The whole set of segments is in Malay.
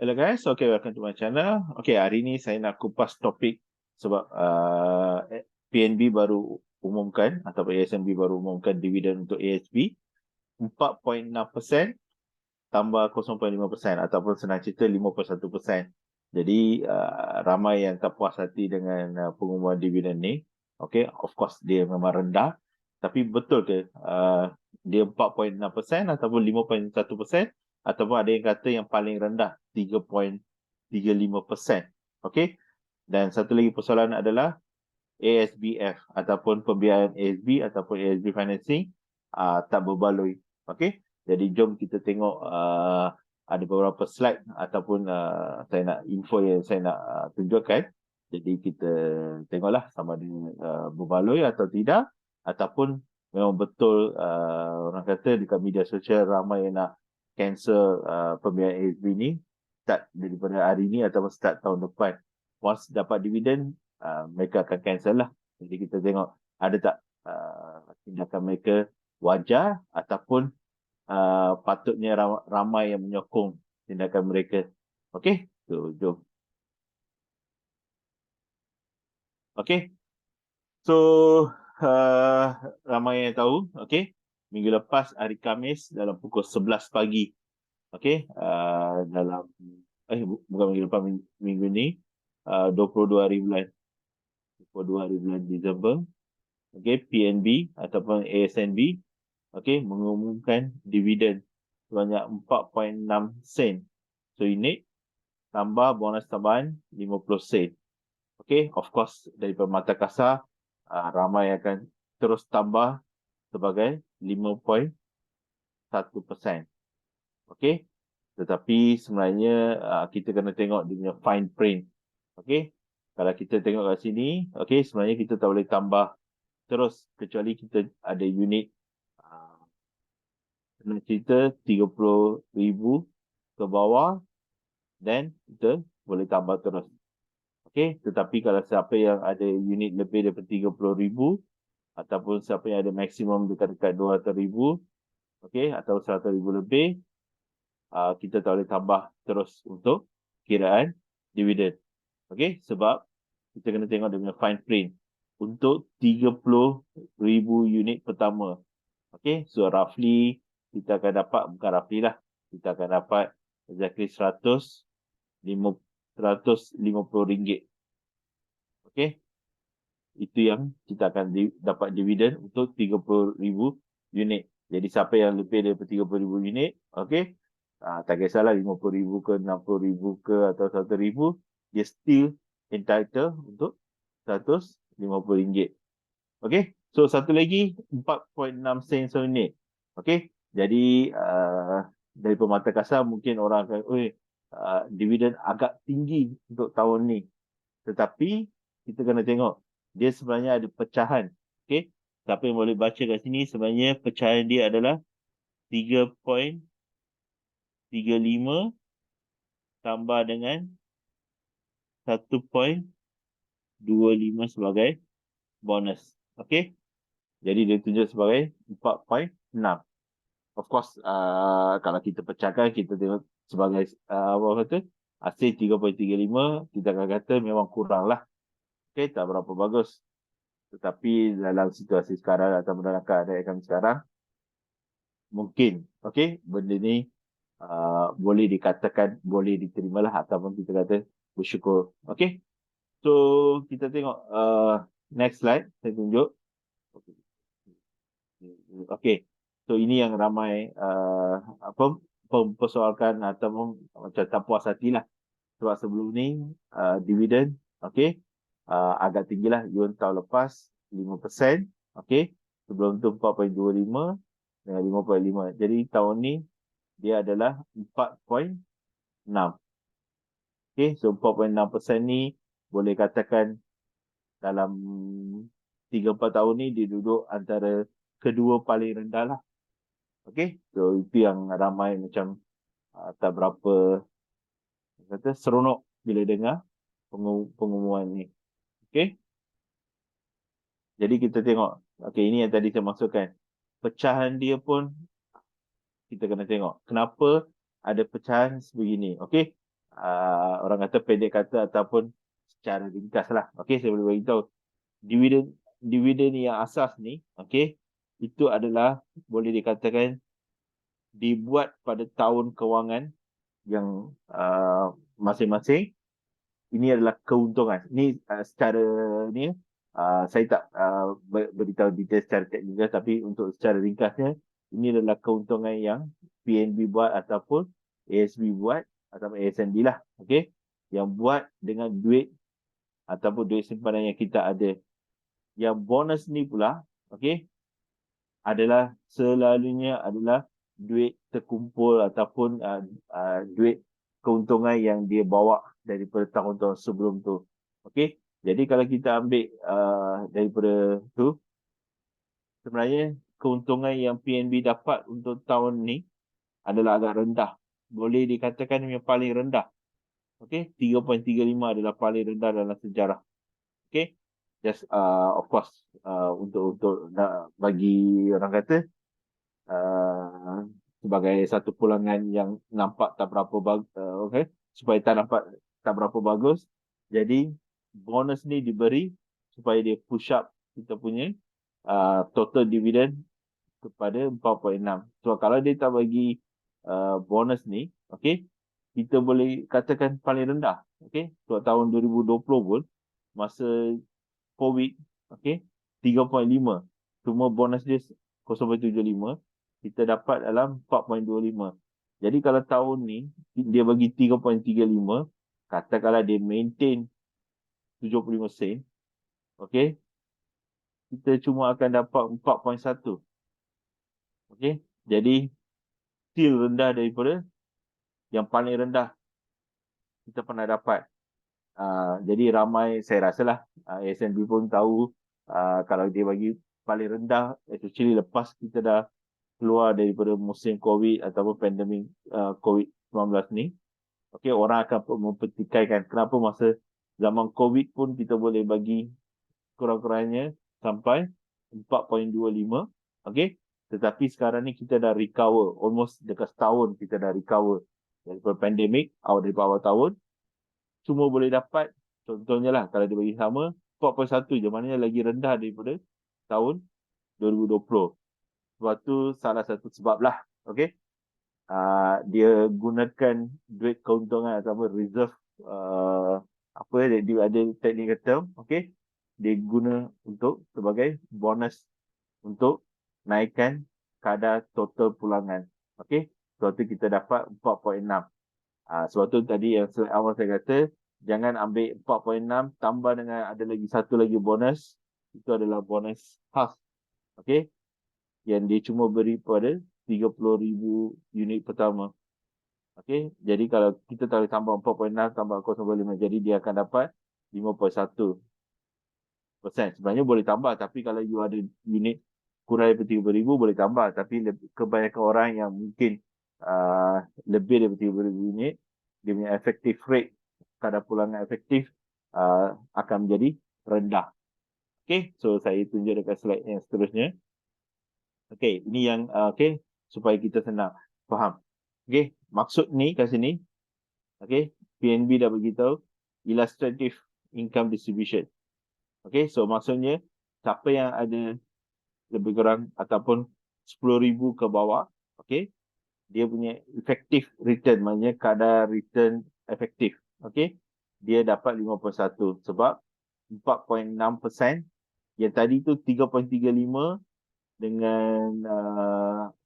Hello guys, okay, welcome to my channel. Okay, hari ni saya nak kupas topik sebab PNB baru umumkan ataupun ASNB baru umumkan dividen untuk ASB 4.6% tambah 0.5% ataupun senang cerita 5.1%. Jadi ramai yang tak puas hati dengan pengumuman dividen ni. Okay, of course dia memang rendah. Tapi betul ke dia 4.6% ataupun 5.1%? Ataupun ada yang kata yang paling rendah 3.35%. Okay. Dan satu lagi persoalan adalah ASBF ataupun pembiayaan ASB ataupun ASB financing tak berbaloi. Okay. Jadi jom kita tengok ada beberapa slide ataupun saya nak info yang saya nak tunjukkan. Jadi kita tengoklah sama ada berbaloi atau tidak, ataupun memang betul orang kata dekat media sosial ramai yang nak cancel pembiayaan ASB ni start daripada hari ni ataupun start tahun depan. Once dapat dividen, mereka akan cancel lah. Jadi kita tengok ada tak tindakan mereka wajar ataupun patutnya ramai yang menyokong tindakan mereka. Okey, so jom. Okey, so ramai yang tahu, okey, minggu lepas hari Khamis dalam pukul 11 pagi, okey, dalam bukan minggu lepas, minggu ni 22 hari bulan 22 hari bulan Disember, okey, PNB ataupun ASNB okey mengumumkan dividen sebanyak 4.6 sen seunit tambah bonus tambahan 50 sen. Okey, of course daripada mata kasar ramai akan terus tambah sebagai 5.1%. Okey, tetapi sebenarnya kita kena tengok dia punya fine print. Okey, kalau kita tengok kat sini, okey, sebenarnya kita tak boleh tambah terus kecuali kita ada unit senang cerita 30,000 ke bawah, then kita boleh tambah terus. Okey, tetapi kalau siapa yang ada unit lebih daripada 30,000 ataupun siapa yang ada maksimum dekat-dekat 200,000, okey, atau 100,000 lebih, kita tak boleh tambah terus untuk kiraan dividen. Okey, sebab kita kena tengok dia punya fine print untuk 30,000 unit pertama. Okey, so roughly kita akan dapat, bukan roughly lah, kita akan dapat exactly RM150. Okey, itu yang kita akan dapat dividen untuk 30,000 unit. Jadi siapa yang lebih daripada 30,000 unit, okey, tak kisahlah 50,000 ke 60,000 ke atau 100,000, dia still entitled untuk RM150. Okey, so satu lagi 4.6 sen seunit. Okey, jadi dari pemata kasar mungkin orang akan, dividen agak tinggi untuk tahun ni. Tetapi kita kena tengok dia sebenarnya ada pecahan. Okey, siapa yang boleh baca kat sini, sebenarnya pecahan dia adalah 3.35 tambah dengan 1.25 sebagai bonus. Okey, jadi dia tunjuk sebagai 4.6. Of course, kalau kita pecahkan, kita tengok sebagai apa kata, hasil 3.35, kita akan kata memang kurang lah. Okay, tak berapa bagus. Tetapi dalam situasi sekarang atau dalam keadaan kami sekarang, mungkin, okay, benda ni boleh dikatakan, boleh diterimalah ataupun kita kata bersyukur. Okay, so kita tengok next slide, saya tunjuk. Okay, so ini yang ramai mempersoalkan atau macam tak puas hati lah. Sebab sebelum ni dividen, okay, agak tinggi lah. Yuan tahun lepas 5%, okay, sebelum tu 4.25 dengan 5.5. Jadi tahun ni dia adalah 4.6. Okay, so 4.6% ni boleh katakan dalam 3-4 tahun ni dia duduk antara kedua paling rendah lah. Okay, so itu yang ramai macam tak berapa kata seronok bila dengar pengumuman ni. Okay, jadi kita tengok. Okay, ini yang tadi saya masukkan. Pecahan dia pun kita kena tengok. Kenapa ada pecahan sebegini? Okay, orang kata pendek kata ataupun secara ringkas lah. Okey, saya boleh beritahu. Dividen yang asas ni, okey, itu adalah boleh dikatakan dibuat pada tahun kewangan yang masing-masing. Ini adalah keuntungan. Ini secara ni saya tak beritahu detail secara teknikal, tapi untuk secara ringkasnya ini adalah keuntungan yang PNB buat ataupun ASB buat ataupun ASNB lah, okey, yang buat dengan duit ataupun duit simpanan yang kita ada. Yang bonus ni pula, okey, adalah selalunya adalah duit terkumpul ataupun duit keuntungan yang dia bawa daripada tahun-tahun sebelum tu. Okey, jadi kalau kita ambil daripada tu, sebenarnya keuntungan yang PNB dapat untuk tahun ni adalah agak rendah. Boleh dikatakan yang paling rendah. Okey, 3.35 adalah paling rendah dalam sejarah. Okey, just of course untuk nak bagi orang kata sebagai satu pulangan yang nampak tak berapa bagus, okay, supaya tak nampak tak berapa bagus. Jadi bonus ni diberi supaya dia push up kita punya total dividend kepada 4.6. So kalau dia tak bagi bonus ni, okay, kita boleh katakan paling rendah. Okay, so tahun 2020 pun masa COVID, okay, 3.5. Cuma bonus dia 0.75. Kita dapat dalam 4.25. Jadi kalau tahun ni dia bagi 3.35, katakanlah dia maintain 75 sen, okey, kita cuma akan dapat 4.1. Okey, jadi still rendah daripada yang paling rendah kita pernah dapat. Jadi ramai, saya rasalah ASNB pun tahu kalau dia bagi paling rendah, actually lepas kita dah keluar daripada musim COVID ataupun pandemik COVID-19 ni, okey, orang akan mempertikaikan kenapa masa zaman COVID pun kita boleh bagi kurang-kurangnya sampai 4.25, okey, tetapi sekarang ni kita dah recover almost dekat setahun, kita dah recover daripada pandemik daripada awal tahun. Cuma boleh dapat, contohnya lah, kalau dia bagi sama 4.1 je, maknanya lagi rendah daripada tahun 2020. Sebab tu salah satu sebab lah, okay, dia gunakan duit keuntungan ataupun reserve, apa dia ada technical term, okay, dia guna untuk sebagai bonus untuk naikkan kadar total pulangan, okay. Sebab tu kita dapat 4.6. Sebab tu tadi yang awal saya kata, jangan ambil 4.6 tambah dengan ada lagi satu lagi bonus, itu adalah bonus khas, okay, yang dia cuma beri pada 30,000 unit pertama. Okey, jadi kalau kita tahu tambah 4.6 tambah 0.5, jadi dia akan dapat 5.1%. Sebenarnya boleh tambah, tapi kalau you ada unit kurang daripada 30,000 boleh tambah, tapi kebanyakan orang yang mungkin lebih daripada 30,000 unit, dia punya effective rate, kadar pulangan efektif akan menjadi rendah. Okey, so saya tunjuk dekat slide yang seterusnya. Okey, ini yang okey, supaya kita senang faham. Okey, maksud ni kat sini, okey, PNB dah beritahu illustrative income distribution. Okey, so maksudnya siapa yang ada lebih kurang ataupun 10,000 ke bawah, okey, dia punya effective return, maknanya kadar return efektif, okey, dia dapat 5.1 sebab 4.6%, yang tadi tu 3.35 dengan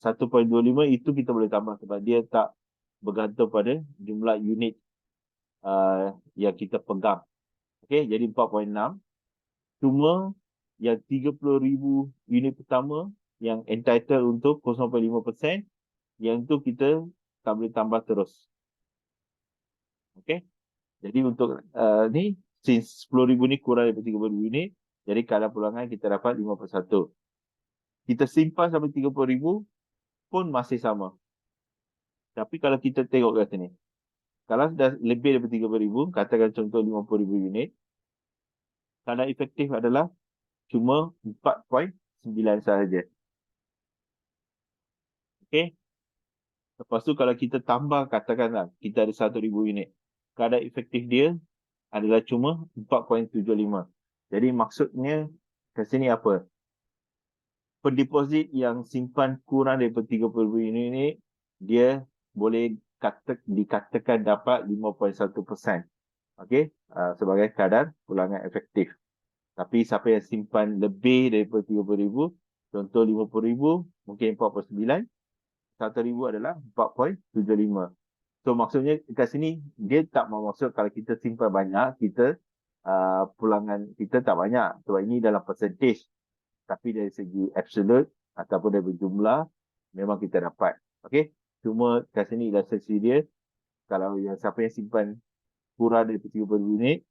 1.25 itu kita boleh tambah sebab dia tak bergantung pada jumlah unit yang kita pegang. Okey, jadi 4.6. Cuma yang 30,000 unit pertama yang entitled untuk 0.5%, yang tu kita tak boleh tambah terus. Okey, jadi untuk ni, since 10,000 ni kurang daripada 30,000 unit, jadi kadar pulangan kita dapat 5.1. Kita simpan sampai 30,000 pun masih sama. Tapi kalau kita tengok kat sini, kalau dah lebih daripada 30,000, katakan contoh 50,000 unit, kadar efektif adalah cuma 4.9 sahaja. Okey. Lepas tu kalau kita tambah, katakanlah kita ada 1,000 unit. kadar efektif dia adalah cuma 4.75. Jadi maksudnya ke sini apa? Pendeposit yang simpan kurang daripada 30,000 unit, dia boleh dikatakan dapat 5.1%. Okey, sebagai kadar pulangan efektif. Tapi siapa yang simpan lebih daripada 30,000, contoh 50,000, mungkin 4.9, 1,000 adalah 4.75. So maksudnya kat sini dia tak bermaksud kalau kita simpan banyak, kita pulangan kita tak banyak. Sebab ini dalam percentage. Tapi dari segi absolute ataupun dari jumlah, memang kita dapat. Okey. Cuma kat sini ilustrasi dia, kalau yang siapa yang simpan kurang dari 30 unit,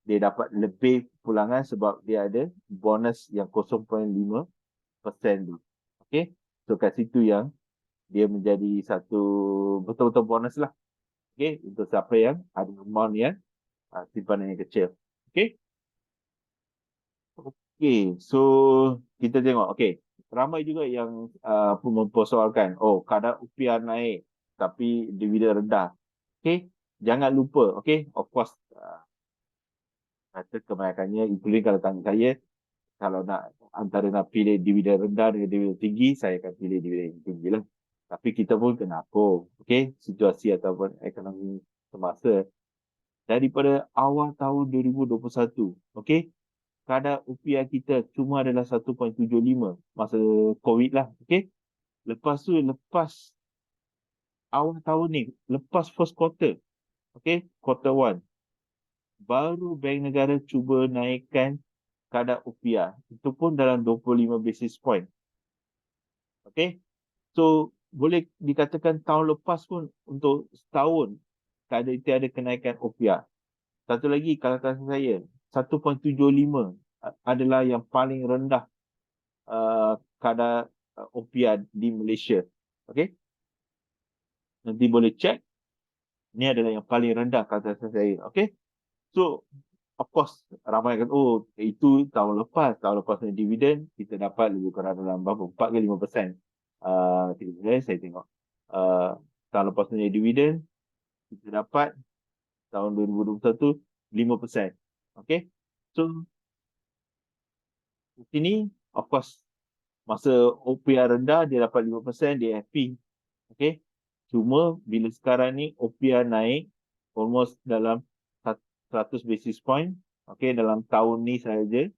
dia dapat lebih pulangan sebab dia ada bonus yang 0.5% tu. Okey. So kat situ yang dia menjadi satu betul-betul bonus lah. Okey. Untuk siapa yang ada amount yang simpanan yang kecil. Okey. Okey. So kita tengok. Okey. Ramai juga yang mempersoalkan, oh kadar rupiah naik tapi dividen rendah. Okey. Jangan lupa. Okey. Of course, kata kebanyakannya, including kalau tanya saya, kalau nak pilih dividen rendah dengan dividen tinggi, saya akan pilih dividen tinggi lah. Tapi kita pun kena apa, okey, situasi ataupun ekonomi semasa. Daripada awal tahun 2021, okey, kadar rupiah kita cuma adalah 1.75 masa COVID lah, okey. Lepas tu, lepas awal tahun ni, lepas first quarter, okey, quarter one, baru Bank Negara cuba naikkan kadar rupiah. Itu pun dalam 25 basis point. Okay. So, boleh dikatakan tahun lepas pun untuk setahun tiada kenaikan rupiah. Satu lagi, kalau kata saya, 1.75 adalah yang paling rendah kadar rupiah di Malaysia. Okay. Nanti boleh check. Ini adalah yang paling rendah kata saya. Okay. So, of course, ramai kata, oh, itu tahun lepas punya dividen, kita dapat lebih kurang dalam berapa? 4 ke 5%. Saya tengok. Tahun lepas punya dividen, kita dapat tahun 2021, 5%. Okay? So, di sini, of course, masa OPR rendah, dia dapat 5%, dia happy. Okay? Cuma, bila sekarang ni, OPR naik, almost dalam 100 basis point, okay, dalam tahun ni sahaja,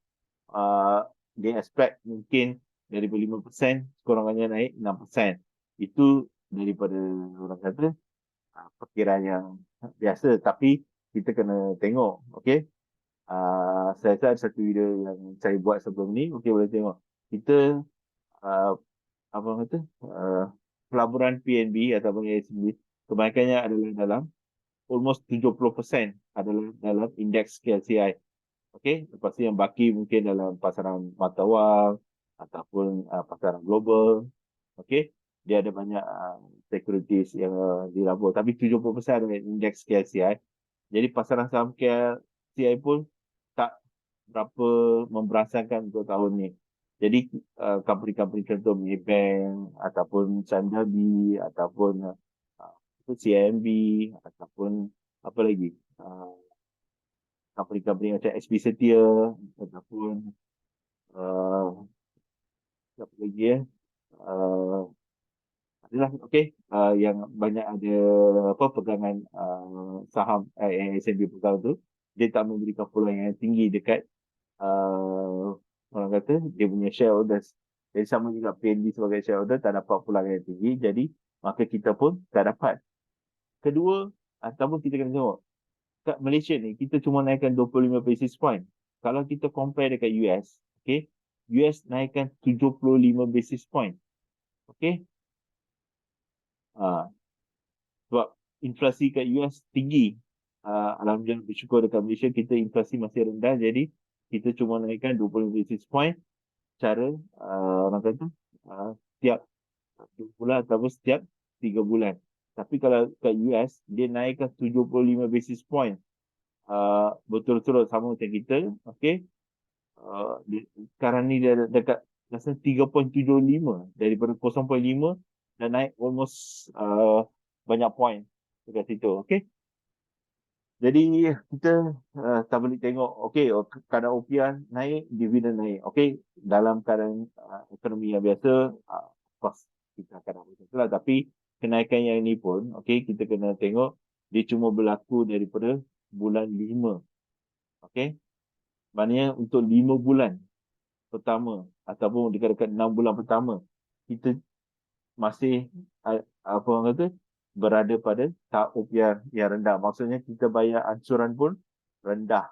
dia expect mungkin daripada 5%, sekurang-kurangnya naik 6%. Itu daripada orang kata perkiraan yang biasa, tapi kita kena tengok, okay. Saya rasa ada satu video yang saya buat sebelum ni, okay, boleh tengok. Kita apa orang kata pelaburan PNB ataupun ASB, kebanyakannya adalah dalam almost 70% adalah dalam indeks KLCI. Okey, lepas tu yang baki mungkin dalam pasaran mata wang ataupun pasaran global. Okey, dia ada banyak securities yang dilabur, tapi 70% adalah indeks KLCI. Jadi pasaran saham KLCI pun tak berapa memberasakan untuk tahun ni. Jadi company-company contoh Maybank ataupun Sandabi ataupun CIMB ataupun apa lagi, company-company macam SB Setia ataupun apa lagi adalah okey, yang banyak ada apa pegangan saham SNB pegang tu, dia tak memberikan peluang yang tinggi dekat orang kata dia punya shareholders. Jadi sama juga PNB sebagai shareholder tak dapat pulangan yang tinggi, jadi maka kita pun tak dapat. Kedua, ataupun kita kena tengok kat Malaysia ni kita cuma naikkan 25 basis point. Kalau kita compare dekat US, okay, US naikkan 75 basis point. Okay. Sebab inflasi kat US tinggi. Alhamdulillah bersyukur dekat Malaysia kita inflasi masih rendah, jadi kita cuma naikkan 20 basis point cara orang kata setiap 2 bulan ataupun setiap 3 bulan. Tapi kalau kat US dia naikkan 75 basis point betul-betul sama macam kita. Okay. Sekarang ni dia dekat rasa 3.75 daripada 0.5 dan naik almost banyak point dekat situ. Okay. Jadi kita tak boleh tengok, okey, kadar rupiah naik, dividen naik. Okey, dalam keadaan ekonomi yang biasa, of course, kita akan dapat macam itulah. Tapi kenaikan yang ini pun, okey, kita kena tengok dia cuma berlaku daripada bulan 5. Okey, maknanya untuk 5 bulan pertama ataupun dekat-dekat 6 bulan pertama, kita masih apa orang kata berada pada tahap rupiah yang rendah. Maksudnya kita bayar ansuran pun rendah.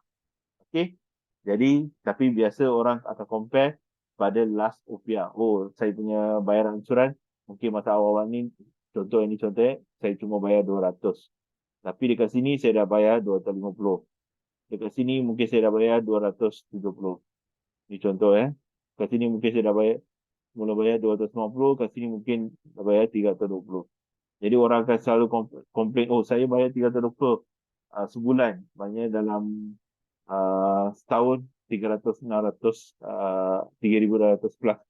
Okey. Jadi tapi biasa orang akan compare pada last rupiah. Oh, saya punya bayaran ansuran mungkin masa awal-awal ni, contoh ini contoh, saya cuma bayar 200. Tapi dekat sini saya dah bayar 250. Dekat sini mungkin saya dah bayar 270. Ini contoh Kat sini mungkin saya dah bayar mula bayar 250, kat sini mungkin dah bayar 320. Jadi orang akan selalu komplain, oh saya bayar 320 sebulan. Maknanya dalam setahun 300, 600, 3,200 plus.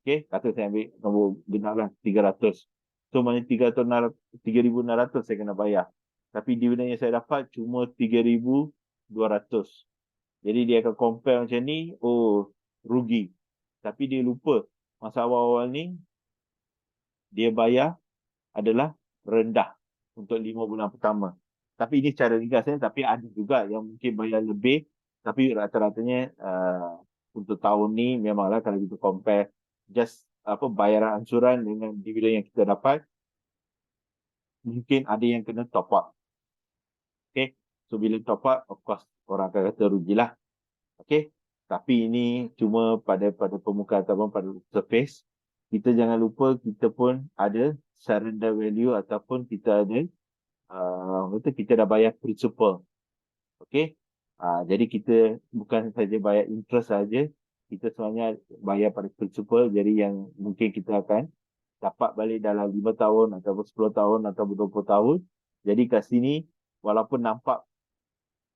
Okay, kata saya ambil nombor genap lah 300. So maknanya 3,600 saya kena bayar. Tapi dividen yang saya dapat cuma 3,200. Jadi dia akan compare macam ni, oh rugi. Tapi dia lupa masa awal-awal ni dia bayar adalah rendah untuk 5 bulan pertama. Tapi ini secara ringkas tapi ada juga yang mungkin bayar lebih, tapi rata-ratanya untuk tahun ni memanglah kalau kita compare just apa bayaran ansuran dengan dividen yang kita dapat, mungkin ada yang kena top up. Okay, so bila top up, of course orang akan kata rugilah. Okay, tapi ini cuma pada permukaan ataupun pada surface. Kita jangan lupa kita pun ada surrender value ataupun kita ada betul kita dah bayar principal. Okey. Jadi kita bukan saja bayar interest saja, kita sebenarnya bayar pada principal. Jadi yang mungkin kita akan dapat balik dalam 5 tahun ataupun 10 tahun ataupun 20 tahun. Jadi kat sini walaupun nampak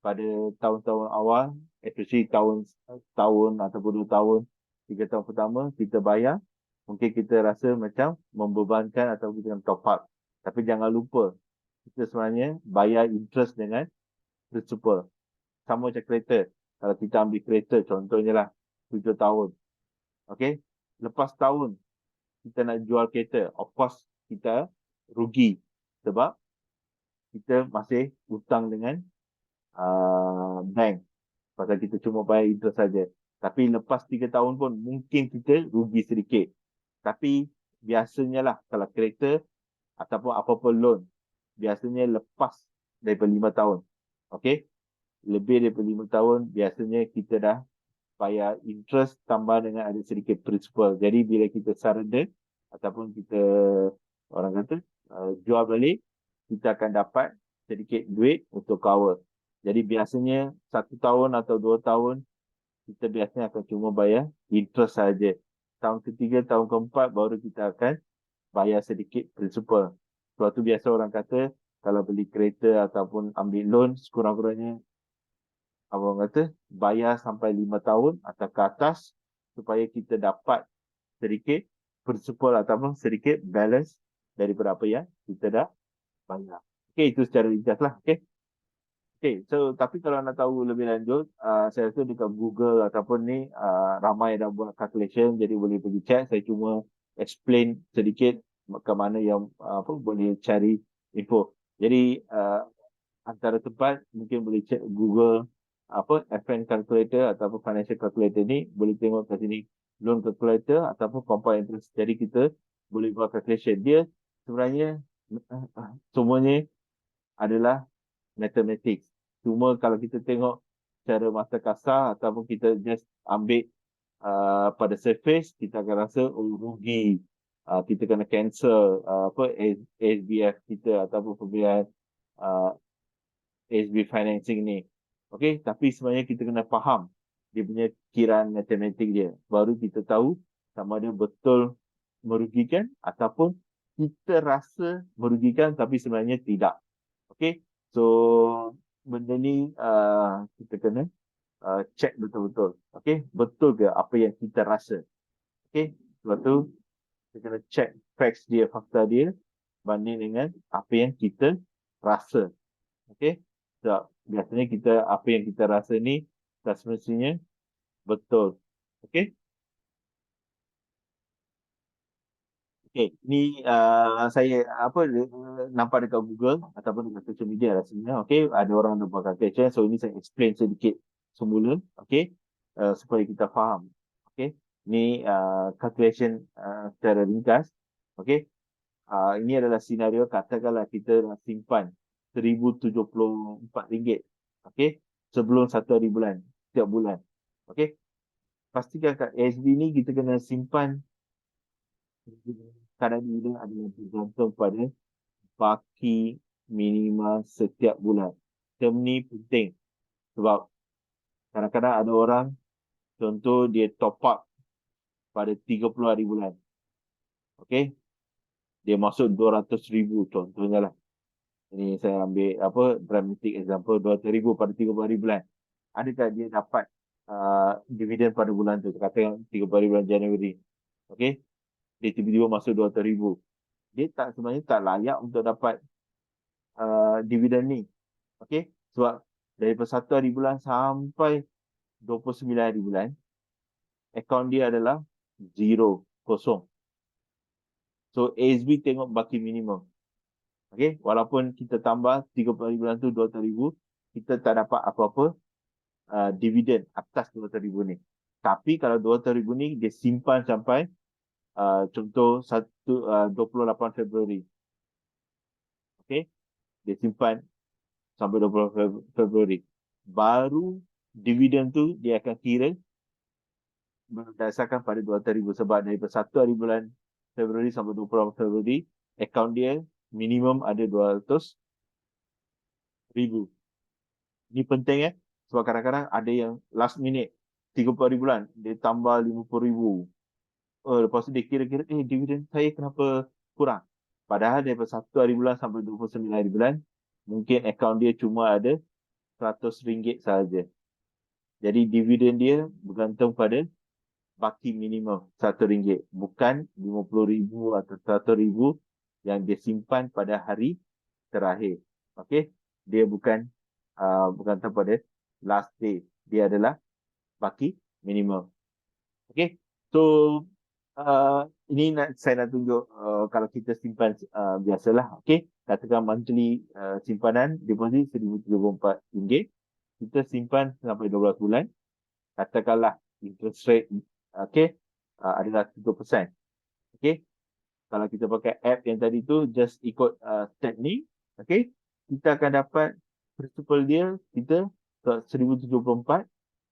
pada tahun-tahun awal, especially tahun ataupun 2 tahun, 3 tahun pertama kita bayar, mungkin kita rasa macam membebankan atau kita top up. Tapi jangan lupa kita sebenarnya bayar interest dengan principal. Sama macam kereta. Kalau kita ambil kereta contohnya lah 7 tahun. Okay. Lepas tahun kita nak jual kereta. Of course kita rugi. Sebab kita masih hutang dengan bank. Pasal kita cuma bayar interest saja. Tapi lepas 3 tahun pun mungkin kita rugi sedikit. Tapi biasanya lah kalau kereta ataupun apa-apa loan, biasanya lepas daripada 5 tahun. Okay. Lebih daripada 5 tahun, biasanya kita dah bayar interest tambah dengan ada sedikit principal. Jadi bila kita surrender ataupun kita orang kata jual balik, kita akan dapat sedikit duit untuk cover. Jadi biasanya 1 tahun atau 2 tahun kita biasanya akan cuma bayar interest saja. Tahun ketiga, tahun keempat baru kita akan bayar sedikit principal. Sebab tu biasa orang kata kalau beli kereta ataupun ambil loan sekurang-kurangnya abang kata bayar sampai 5 tahun atau ke atas supaya kita dapat sedikit principal ataupun sedikit balance daripada apa yang kita dah bayar. Okay, itu secara ringkas lah. Okay. Okay, so tapi kalau nak tahu lebih lanjut, saya rasa dekat Google ataupun ni ramai dah buat calculation, jadi boleh pergi check. Saya cuma explain sedikit ke mana yang apa boleh cari info. Jadi antara tempat mungkin boleh check Google apa FN calculator ataupun financial calculator ni, boleh tengok kat sini loan calculator ataupun compound interest. Jadi kita boleh buat calculation. Dia sebenarnya semuanya adalah mathematics. Cuma kalau kita tengok cara mata kasar ataupun kita just ambil pada surface, kita akan rasa rugi. Kita kena cancel apa SBF kita ataupun pembelian SB financing ni. Okey, tapi sebenarnya kita kena faham dia punya kiraan matematik dia. Baru kita tahu sama ada betul merugikan ataupun kita rasa merugikan tapi sebenarnya tidak. Okey, so benda ni kita kena check betul-betul. Okey, betul ke apa yang kita rasa? Okey, sebab tu kita kena check facts dia, fakta dia banding dengan apa yang kita rasa. Okey, sebab biasanya kita apa yang kita rasa ni tak semestinya betul. Okey? Okey, ni saya apa nampak dekat Google ataupun dekat social media rasanya. Okey, ada orang yang buat calculation. So ini saya explain sedikit semula. Okey, supaya kita faham. Okey, ni calculation secara ringkas. Okey, ini adalah senario katakanlah kita nak simpan RM1,074. Okey, sebelum 1 hari bulan, setiap bulan. Okey, pastikan kat ASB ni kita kena simpan kadar dividen adalah bergantung pada baki minima setiap bulan. Term ni penting sebab kadang-kadang ada orang, contoh dia top up pada 30 hari bulan. Okey, dia masuk 200,000 contohnya lah. Ini saya ambil apa dramatic example, 200,000 pada 30 hari bulan. Adakah dia dapat dividen pada bulan tu? Kata 30 hari bulan Januari. Okey, dia tiba-tiba masuk 200,000. Dia tak sebenarnya tak layak untuk dapat dividen ni. Okey, sebab daripada 1 hari bulan sampai 29 hari bulan, akaun dia adalah zero, kosong. So ASB tengok baki minimum. Okey, walaupun kita tambah 30 hari bulan tu 200,000, kita tak dapat apa-apa dividen atas 200,000 ni. Tapi kalau 200,000 ni dia simpan sampai contoh 28 Februari. Okey, dia simpan sampai 20 Februari. Baru dividen tu dia akan kira berdasarkan pada 200,000 sebab daripada 1 hari bulan Februari sampai 20 Februari, akaun dia minimum ada 200,000. Ini penting sebab kadang-kadang ada yang last minute 30 hari bulan dia tambah 50,000. Lepas tu dia kira-kira dividen saya kenapa kurang? Padahal daripada 1 hari bulan sampai 29 hari bulan, mungkin akaun dia cuma ada RM100 sahaja. Jadi dividen dia bergantung pada baki minimum RM1, bukan 50,000 atau 100,000 yang dia simpan pada hari terakhir. Okey, dia bergantung pada last day. Dia adalah baki minimum. Okey, so ini saya nak tunjuk kalau kita simpan biasalah. Okey, katakan monthly simpanan deposit RM1,074. Kita simpan sampai 12 bulan. Katakanlah interest rate adalah 3%. Okay, kalau kita pakai app yang tadi tu, just ikut step ni, okay, kita akan dapat principal dia kita 1,074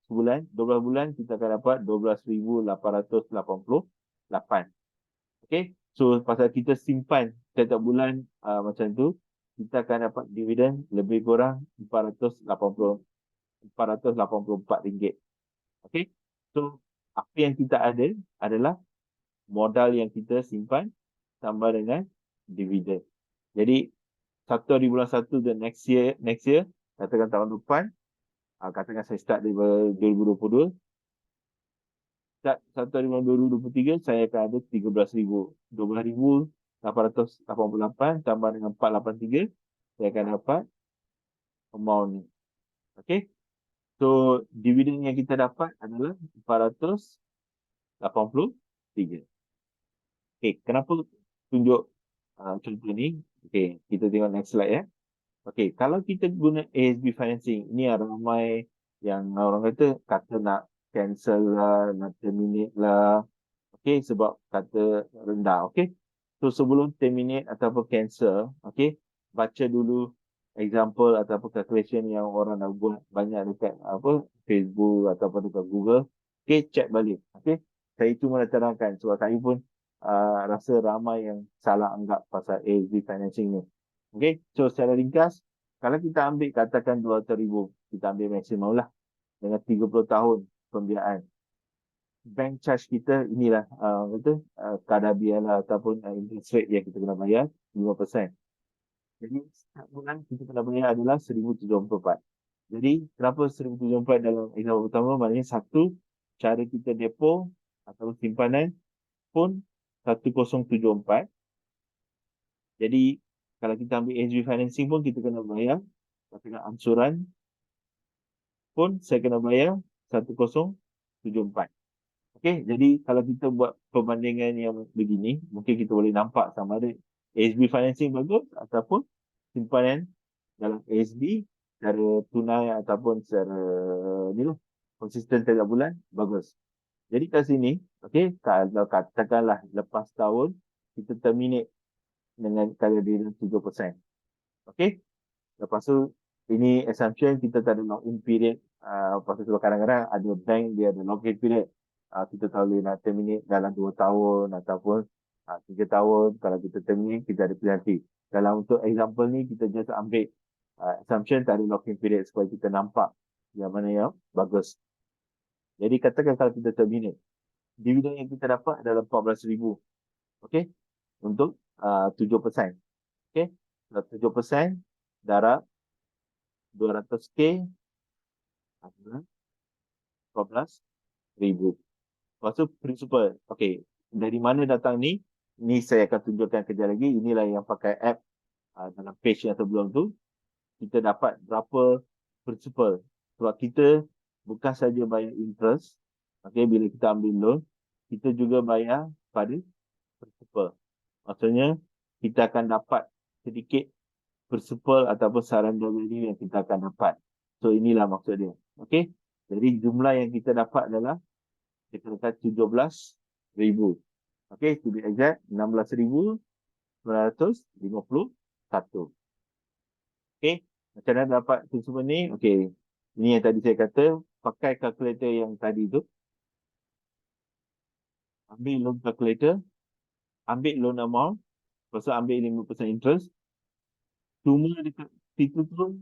sebulan, 12 bulan kita akan dapat 12,888. Okay, so pasal kita simpan setiap bulan macam tu, kita akan dapat dividen lebih kurang RM484. Okay, so apa yang kita ada adalah modal yang kita simpan tambah dengan dividen. Jadi 1 hari bulan 1 dan next year, katakan tahun depan, katakan saya start dari 2022, start 1 hari bulan 2023, saya akan ada 13,000. 12,888 tambah dengan 483, saya akan dapat amount ni. Okay, so dividen yang kita dapat adalah 483. Okay, kenapa tunjuk contoh ni? Okay, kita tengok next slide ya. Okay, kalau kita guna ASB financing, ni ramai yang orang kata nak cancel lah, nak terminate lah. Okay, sebab kata rendah. Okay, so sebelum terminate ataupun cancel, okay, baca dulu example ataupun calculation yang orang dah buat banyak dekat Facebook ataupun dekat Google. Okay, check balik. Okay, saya cuma nak terangkan sebab saya pun rasa ramai yang salah anggap pasal ASB financing ni. Okay, so secara ringkas, kalau kita ambil katakan 200,000, kita ambil maksimum lah dengan 30 tahun pembiayaan. Bank charge kita inilah kadar biaya ataupun interest rate yang kita kena bayar 5%. Jadi setiap bulan kita kena bayar adalah 1,074. Jadi kenapa 1,074 dalam example pertama? Maknanya satu, cara kita depo atau simpanan pun 1,074. Jadi kalau kita ambil ASB financing pun kita kena bayar katakan ansuran pun saya kena bayar 1074. Okey, jadi kalau kita buat perbandingan yang begini, mungkin kita boleh nampak sama ada ASB financing bagus ataupun simpanan dalam ASB secara tunai ataupun secara ni lah, konsisten setiap bulan bagus. Jadi kat sini, okey, kalau katakanlah lepas tahun kita terminate dengan kadar dia 7%. Okey, lepas tu ini assumption kita tak ada lock-in period. Pasal sebab kadang-kadang ada bank dia ada lock-in period. Kita tak boleh nak terminate dalam 2 tahun ataupun 3 tahun. Kalau kita terminate, kita ada penalti. Dalam untuk example ni, kita just ambil assumption tak ada lock-in period supaya kita nampak yang mana yang bagus. Jadi katakan kalau kita terminate, dividen yang kita dapat adalah 14,000. Okey, untuk 7%. Okey, 7% darab 200K adalah 14,000. Lepas tu principal. Okey, dari mana datang ni? Ni saya akan tunjukkan kejap lagi. Inilah yang pakai app dalam page yang sebelum tu. Kita dapat berapa principal. Sebab kita bukan saja bayar interest. Okey, bila kita ambil loan, kita juga bayar pada principal. Maksudnya, kita akan dapat sedikit principal ataupun surrender value yang kita akan dapat. So, inilah maksud dia. Okey, jadi jumlah yang kita dapat adalah kita kata 17,000. Okey, to be exact 16,951. Okey, macam mana dapat principal ni? Okey, ini yang tadi saya kata, pakai calculator yang tadi tu. Ambil loan calculator, ambil loan amount, lepas tu ambil 5% interest. Cuma dekat situ tu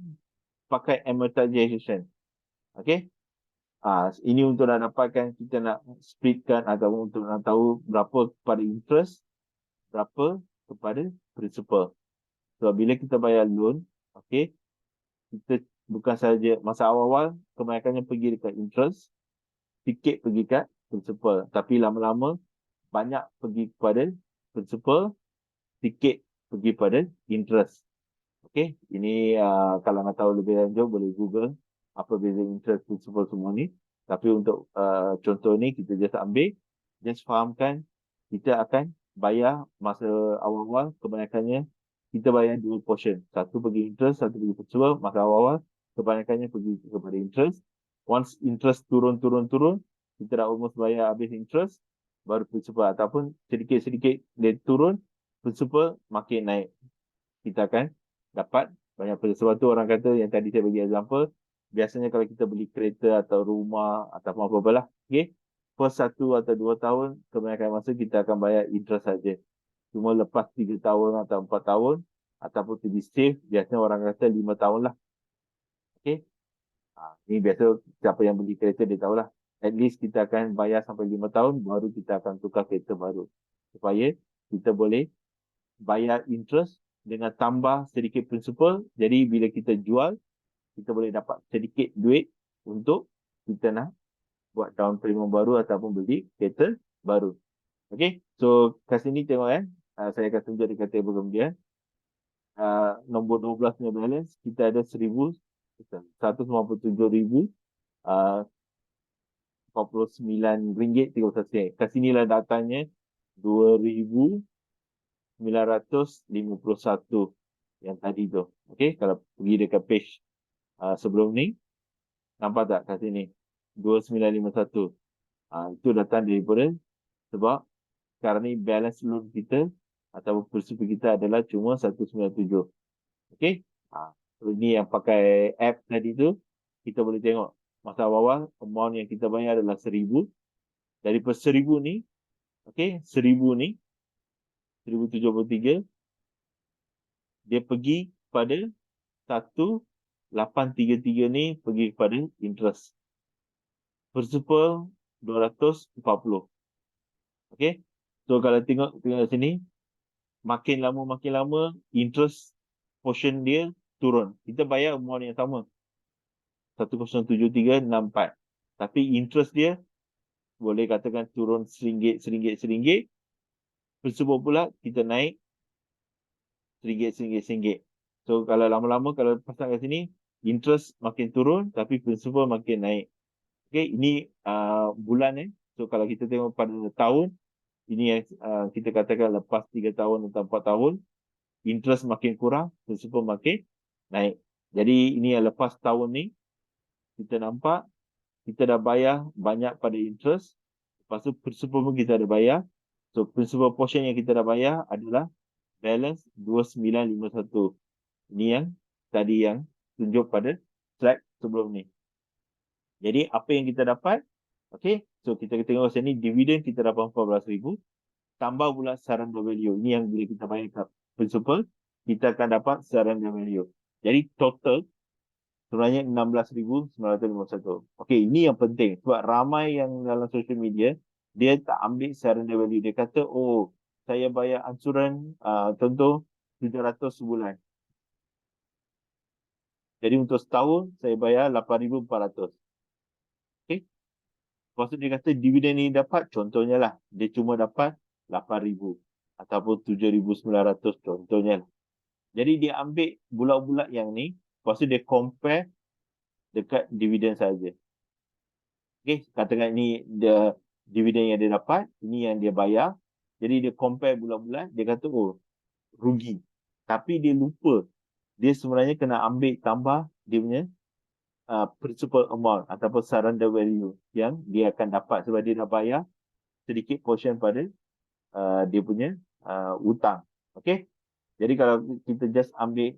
pakai amortization. Okey, ini untuk nak dapatkan kita nak splitkan ataupun untuk nak tahu berapa kepada interest, berapa kepada principal. So bila kita bayar loan, okey, kita bukan saja masa awal-awal kebanyakannya pergi dekat interest, sikit pergi kat principal, tapi lama-lama banyak pergi kepada principal, sikit pergi pada interest. Okey, ini kalau nak tahu lebih lanjut boleh Google apa beza interest, principal semua ni. Tapi untuk contoh ni kita just ambil, just fahamkan kita akan bayar masa awal-awal kebanyakannya kita bayar dua portion. Satu pergi interest, satu pergi principal. Masa awal-awal kebanyakannya pergi kepada interest. Once interest turun, kita dah almost bayar habis interest, baru principal ataupun sedikit-sedikit dia turun, principal makin naik. Kita akan dapat banyak benda. Sebab tu orang kata yang tadi saya bagi example, biasanya kalau kita beli kereta atau rumah ataupun apa-apa lah, okay, first 1 atau 2 tahun, kebanyakan masa kita akan bayar interest saja. Cuma lepas 3 tahun atau 4 tahun, ataupun to be safe, biasanya orang kata 5 tahun lah. Okay, ni biasa siapa yang beli kereta dia tahulah. At least kita akan bayar sampai 5 tahun, baru kita akan tukar kereta baru. Supaya kita boleh bayar interest dengan tambah sedikit principal. Jadi bila kita jual, kita boleh dapat sedikit duit untuk kita nak buat down payment baru ataupun beli kereta baru. Okay, so kat sini tengok saya akan tunjuk dekat table kemudian. Nombor 12 punya balance, kita ada 197,000 49 ringgit 31 sen. Kat sinilah datanya 2,951 yang tadi tu. Okey, kalau pergi dekat page sebelum ni, nampak tak kat sini 2,951. Itu datang daripada sebab sekarang ni balance loan kita atau principal kita adalah cuma 197. Okey, ini yang pakai app tadi tu, kita boleh tengok masa awal amount yang kita bayar adalah 1,000. Daripada 1,000 ni, okey, 1,000 ni 1,073 dia pergi pada 1,833 ni pergi kepada interest. Principal 240. Okey. So kalau tengok sini, makin lama interest portion dia turun. Kita bayar amount yang sama. 1,07364. Tapi interest dia boleh katakan turun RM1. Principal pula kita naik RM1. So kalau lama-lama kalau pasang kat sini, interest makin turun tapi principal makin naik. Okay, ini bulan So kalau kita tengok pada tahun, ini yang kita katakan lepas 3 tahun atau 4 tahun, interest makin kurang, principal makin naik. Jadi ini yang lepas tahun ni, kita nampak kita dah bayar banyak pada interest, lepas tu principal pun kita dah bayar. So principal portion yang kita dah bayar adalah balance 2951. Ini yang tadi yang tunjuk pada slide sebelum ni. Jadi apa yang kita dapat? Okay, so kita tengok sini dividen kita dapat 14,000. Tambah pula surrender value. Ini yang bila kita bayar kat principal, kita akan dapat surrender value. Jadi total sebenarnya 16,951. Okay, ini yang penting. Sebab ramai yang dalam social media, dia tak ambil surrender value. Dia kata, oh, saya bayar ansuran contoh 700 sebulan. Jadi untuk setahun, saya bayar 8,400. Okay. Lepas tu dia kata dividen ni dapat, contohnya lah, dia cuma dapat 8,000 ataupun 7,900 contohnya lah. Jadi dia ambil bulat-bulat yang ni, lepas tu dia compare dekat dividen saja. Okay, katakan ni dia dividen yang dia dapat, ini yang dia bayar. Jadi dia compare bulat-bulat, dia kata, oh, rugi. Tapi dia lupa, dia sebenarnya kena ambil tambah dia punya principal amount ataupun surrender value yang dia akan dapat sebab dia dah bayar sedikit portion pada dia punya hutang. Okay. Jadi kalau kita just ambil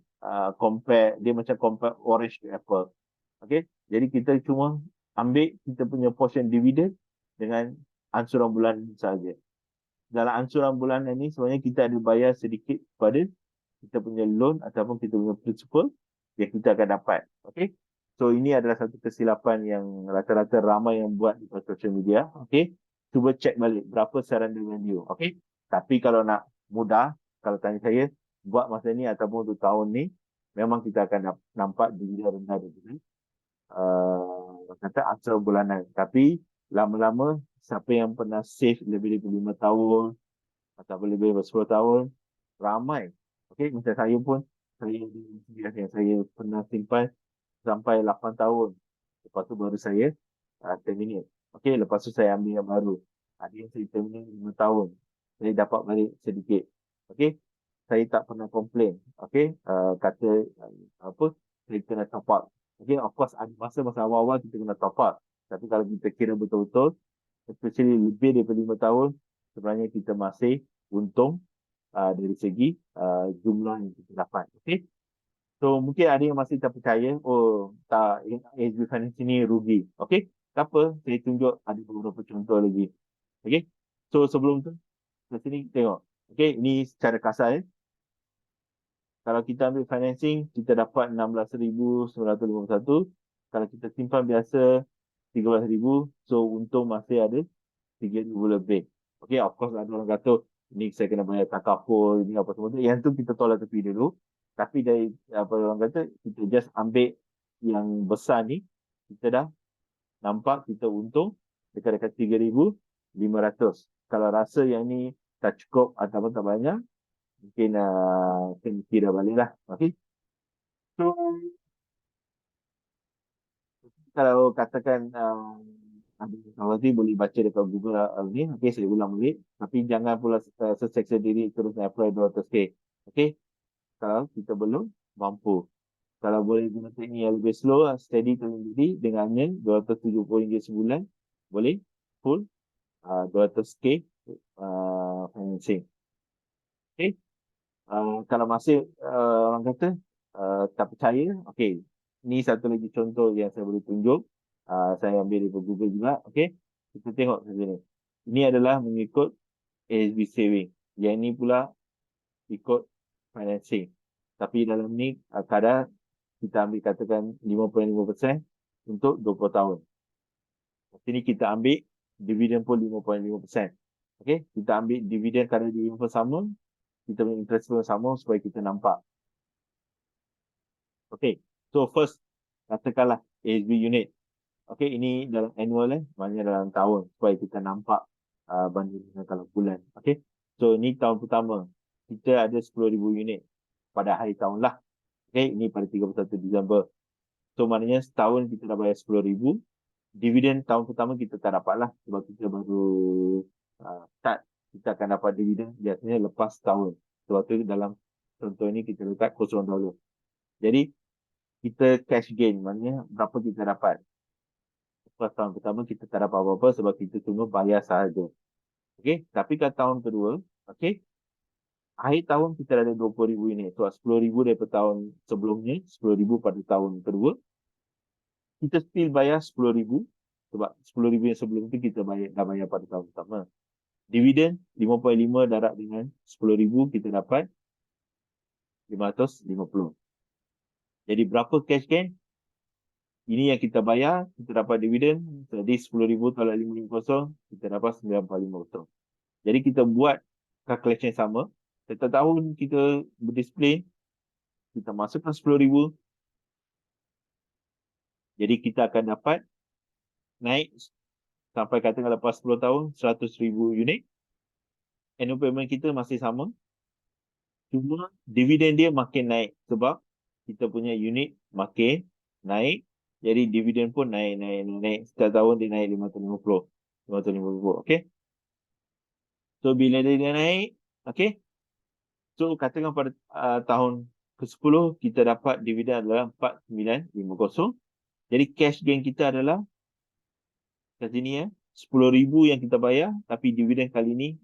compare, dia macam compare orange to apple. Okay. Jadi kita cuma ambil kita punya portion dividen dengan ansuran bulan saja. Dalam ansuran bulan ini sebenarnya kita ada bayar sedikit pada kita punya loan ataupun kita punya principal yang kita akan dapat. Okay. So ini adalah satu kesilapan yang rata-rata ramai yang buat di social media. Okay. Cuba cek balik berapa surrender value. Okay. Tapi kalau nak mudah, kalau tanya saya, buat masa ni ataupun untuk tahun ni, memang kita akan nampak dividen rendah dengan kata ansuran bulanan. Tapi lama-lama, siapa yang pernah save lebih dari 5 tahun ataupun lebih dari 10 tahun, ramai. Okay, macam saya pun, saya pernah simpan sampai 8 tahun. Lepas tu baru saya terminate. Okay, lepas tu saya ambil yang baru. Ada yang saya terminate 5 tahun. Saya dapat balik sedikit. Okay, saya tak pernah komplain. Okay, kata apa, saya kena top up. Okay, of course ada masa awal-awal kita kena top up. Tapi kalau kita kira betul-betul, especially lebih daripada 5 tahun, sebenarnya kita masih untung dari segi jumlah yang kita dapat. Okay. So mungkin ada yang masih tak percaya, oh tak, SB Finance ni rugi. Okay. Tak apa, saya tunjuk ada beberapa contoh lagi. Okay. So sebelum tu, ke sini tengok. Okay, ini secara kasar. Kalau kita ambil financing, kita dapat 16,951. Kalau kita simpan biasa, 13,000. So untung masih ada 3,000 lebih. Okay, of course ada orang kata, ni saya kena bayar takaful, ni apa semua tu. Yang tu kita tolak tepi dulu. Tapi dari apa orang kata, kita just ambil yang besar ni, kita dah nampak kita untung dekat-dekat 3,500. Kalau rasa yang ni tak cukup ataupun tak banyak, mungkin kena kira balik lah. Okay. So, kalau katakan ada nanti boleh baca dekat Google ni, okay, saya ulang balik. Tapi jangan pula seseksa diri terus apply 200k. Okay, kalau kita belum mampu. Kalau boleh guna teknik yang lebih slow, steady tolong diri dengannya RM270 sebulan, boleh full 200k financing. Okay, kalau masih orang kata tak percaya, okay, ni satu lagi contoh yang saya boleh tunjuk. Saya ambil dari Google juga. Okay, kita tengok sini. Ini adalah mengikut ASB saving. Yang ini pula ikut financing. Tapi dalam ni kadar kita ambil katakan 5.5% untuk 20 tahun. Sini kita ambil dividen pun 5.5%. Okay, kita ambil dividen kadar dividen pun sama. Kita punya interest pun sama supaya kita nampak. Okay, so first katakanlah ASB unit. Okay, ini dalam annual maknanya dalam tahun supaya kita nampak banding dengan kalau bulan. Okay, so ini tahun pertama kita ada 10,000 unit pada hari tahun lah. Okay, ini pada 31 Disember. So maknanya setahun kita dah bayar 10,000. Dividen tahun pertama kita tak dapat lah sebab kita baru start. Kita akan dapat dividen biasanya lepas tahun. Sebab tu dalam contoh ini kita letak $0. Jadi kita cash gain, maknanya berapa kita dapat. Lepas tahun pertama kita tak dapat apa-apa sebab kita cuma bayar sahaja. Okey, tapi kat tahun kedua, okey, akhir tahun kita ada 20,000 unit. So 10,000 daripada tahun sebelumnya, 10,000 pada tahun kedua. Kita still bayar 10,000 sebab 10,000 yang sebelum tu kita dah bayar pada tahun pertama. Dividen 5.5 darab dengan 10,000 kita dapat 550. Jadi berapa cash gain? Ini yang kita bayar, kita dapat dividen. Jadi 10,000 tolak 550, kita dapat 9.50. Jadi kita buat calculation sama. Setiap tahun kita berdisiplin, kita masukkan 10,000. Jadi kita akan dapat naik sampai katakan lepas 10 tahun 100,000 unit. Annual payment kita masih sama. Cuma dividen dia makin naik sebab kita punya unit makin naik. Jadi dividen pun naik. Setiap tahun dia naik 550. Okay. So bila dia naik, okay. So katakan pada tahun ke-10 kita dapat dividen adalah 4,950. Jadi cash gain kita adalah kat sini ya, 10,000 yang kita bayar, tapi dividen kali ni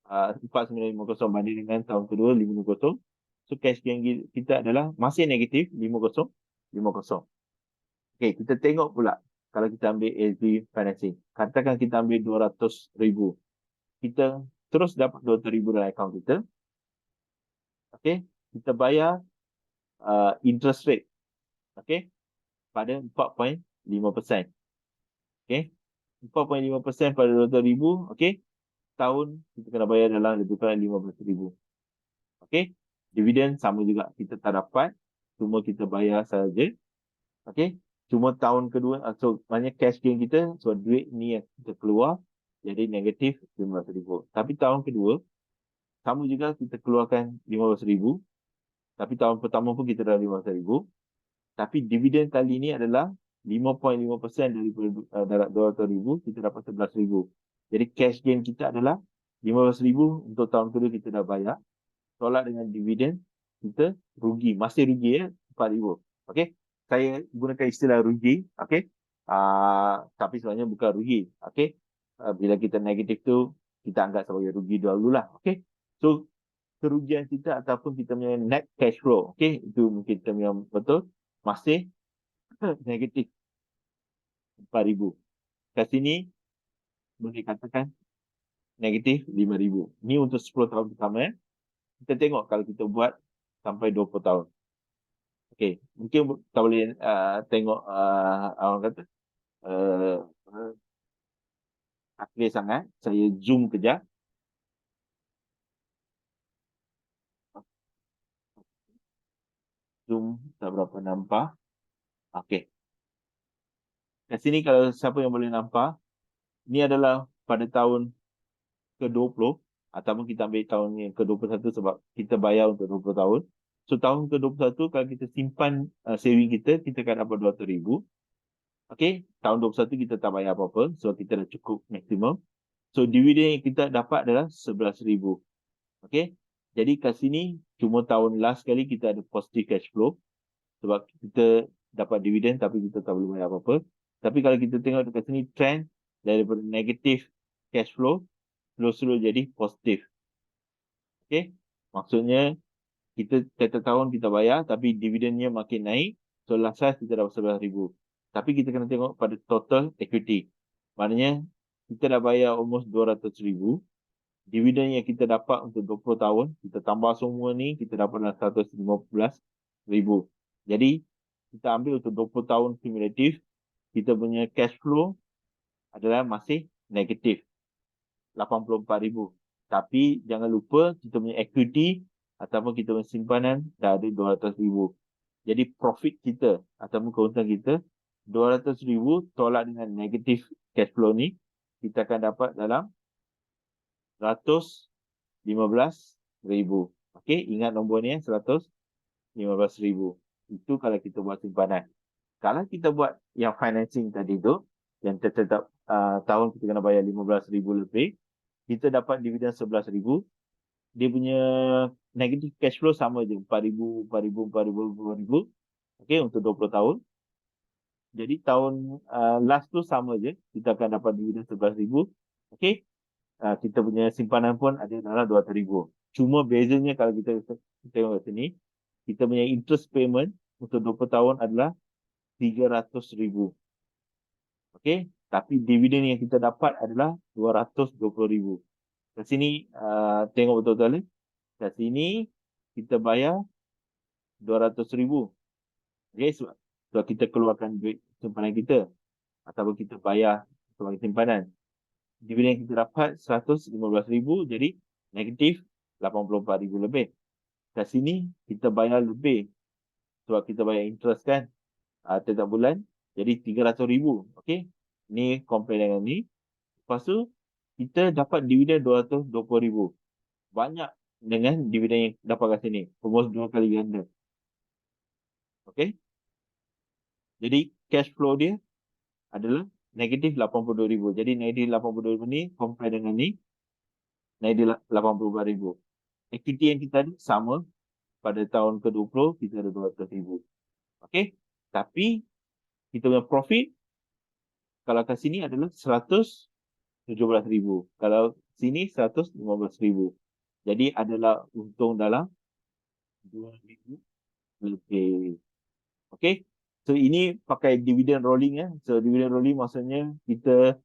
4,950 banding dengan tahun kedua 550. So cash gain kita adalah masih negatif 50. Okay, kita tengok pula kalau kita ambil ASB financing. Katakan kita ambil 200,000. Kita terus dapat 200,000 dalam akaun kita. Okay, kita bayar interest rate. Okay, pada 4.5%. Okay, 4.5% pada 200,000. Okay, tahun kita kena bayar dalam lebih kurang 15,000. Okay, dividen sama juga. Kita tak dapat. Cuma kita bayar saja. Okay, cuma tahun kedua, so maknanya cash gain kita, so duit ni yang kita keluar, jadi negatif 15,000. Tapi tahun kedua, sama juga kita keluarkan 15,000. Tapi tahun pertama pun kita dah 15,000. Tapi dividen kali ni adalah 5.5% daripada 200,000, kita dapat 11,000. Jadi cash gain kita adalah 15,000 untuk tahun kedua kita dah bayar. Tolak dengan dividen, kita rugi. Masih rugi ya, 4,000. Okay. Saya gunakan istilah rugi. Okay. Tapi sebenarnya bukan rugi. Okay. Bila kita negatif tu, kita anggap sebagai rugi dahululah. Okay. So, kerugian kita ataupun kita punya net cash flow. Okay. Itu mungkin term yang betul. Masih negatif 4,000. Kat sini, boleh katakan negatif 5,000. Ini untuk 10 tahun pertama. Kita tengok kalau kita buat sampai 20 tahun. Okay, mungkin kita boleh tengok orang kata clear sangat. Saya zoom kejap. Zoom tak berapa nampak. Okay. Kat sini kalau siapa yang boleh nampak, ini adalah pada tahun ke-20 ataupun kita ambil tahun yang ke-21 sebab kita bayar untuk 20 tahun. So tahun ke-21 kalau kita simpan saving kita akan dapat 200,000. Okay, tahun 21 kita tak bayar apa-apa. So kita dah cukup maksimum. So dividen yang kita dapat adalah 11,000. Okay, jadi kat sini cuma tahun last kali kita ada positive cash flow. Sebab kita dapat dividen tapi kita tak boleh bayar apa-apa. Tapi kalau kita tengok dekat sini trend daripada negatif cash flow slow jadi positif. Okay, maksudnya kita setiap tahun kita bayar tapi dividennya makin naik. So last time kita dapat 11,000. Tapi kita kena tengok pada total equity. Maknanya kita dah bayar almost 200,000. Dividen yang kita dapat untuk 20 tahun, kita tambah semua ni, kita dapat 115,000. Jadi kita ambil untuk 20 tahun cumulative, kita punya cash flow adalah masih negatif 84,000. Tapi jangan lupa kita punya equity ataupun kita punya simpanan dah ada 200,000. Jadi profit kita ataupun keuntungan kita 200,000 tolak dengan negatif cash flow ni, kita akan dapat dalam 115,000. Okey, ingat nombor ni 115,000. Itu kalau kita buat simpanan. Kalau kita buat yang financing tadi tu, yang tetap tahun kita kena bayar 15,000 lebih, kita dapat dividen 11,000, dia punya negative cash flow sama je, 4,000, 4,000, 4,000, 4,000, okay, untuk 20 tahun. Jadi tahun last tu sama je, kita akan dapat dividen 11,000, okay. Kita punya simpanan pun ada dalam 200,000. Cuma bezanya kalau kita tengok kat sini, kita punya interest payment untuk 20 tahun adalah 300,000. Okay. Tapi dividen yang kita dapat adalah 220,000. Kat sini tengok betul-betul ni. Kat sini kita bayar 200,000. Okay. Sebab kita keluarkan duit simpanan kita. Ataupun kita bayar sebagai simpanan. Dividen yang kita dapat 115,000. Jadi negatif 84,000 lebih. Kat sini kita bayar lebih. Sebab kita bayar interest kan. Setiap bulan. Jadi 300,000. Okay. Ni compare dengan ni. Lepas tu, kita dapat dividen 220,000. Banyak dengan dividen yang dapat kat sini. Almost 2 kali ganda. Okay. Jadi, cash flow dia adalah negatif 82,000. Jadi, negatif 82,000 ni compare dengan ni. Negatif 84,000. Equity yang kita ada sama. Pada tahun ke-20, kita ada 200,000. Okay. Tapi, kita punya profit kalau kat sini adalah 117,000. Kalau sini 115,000. Jadi adalah untung dalam 2,000 lebih. Okay. So ini pakai dividen rolling ya. So dividen rolling maksudnya kita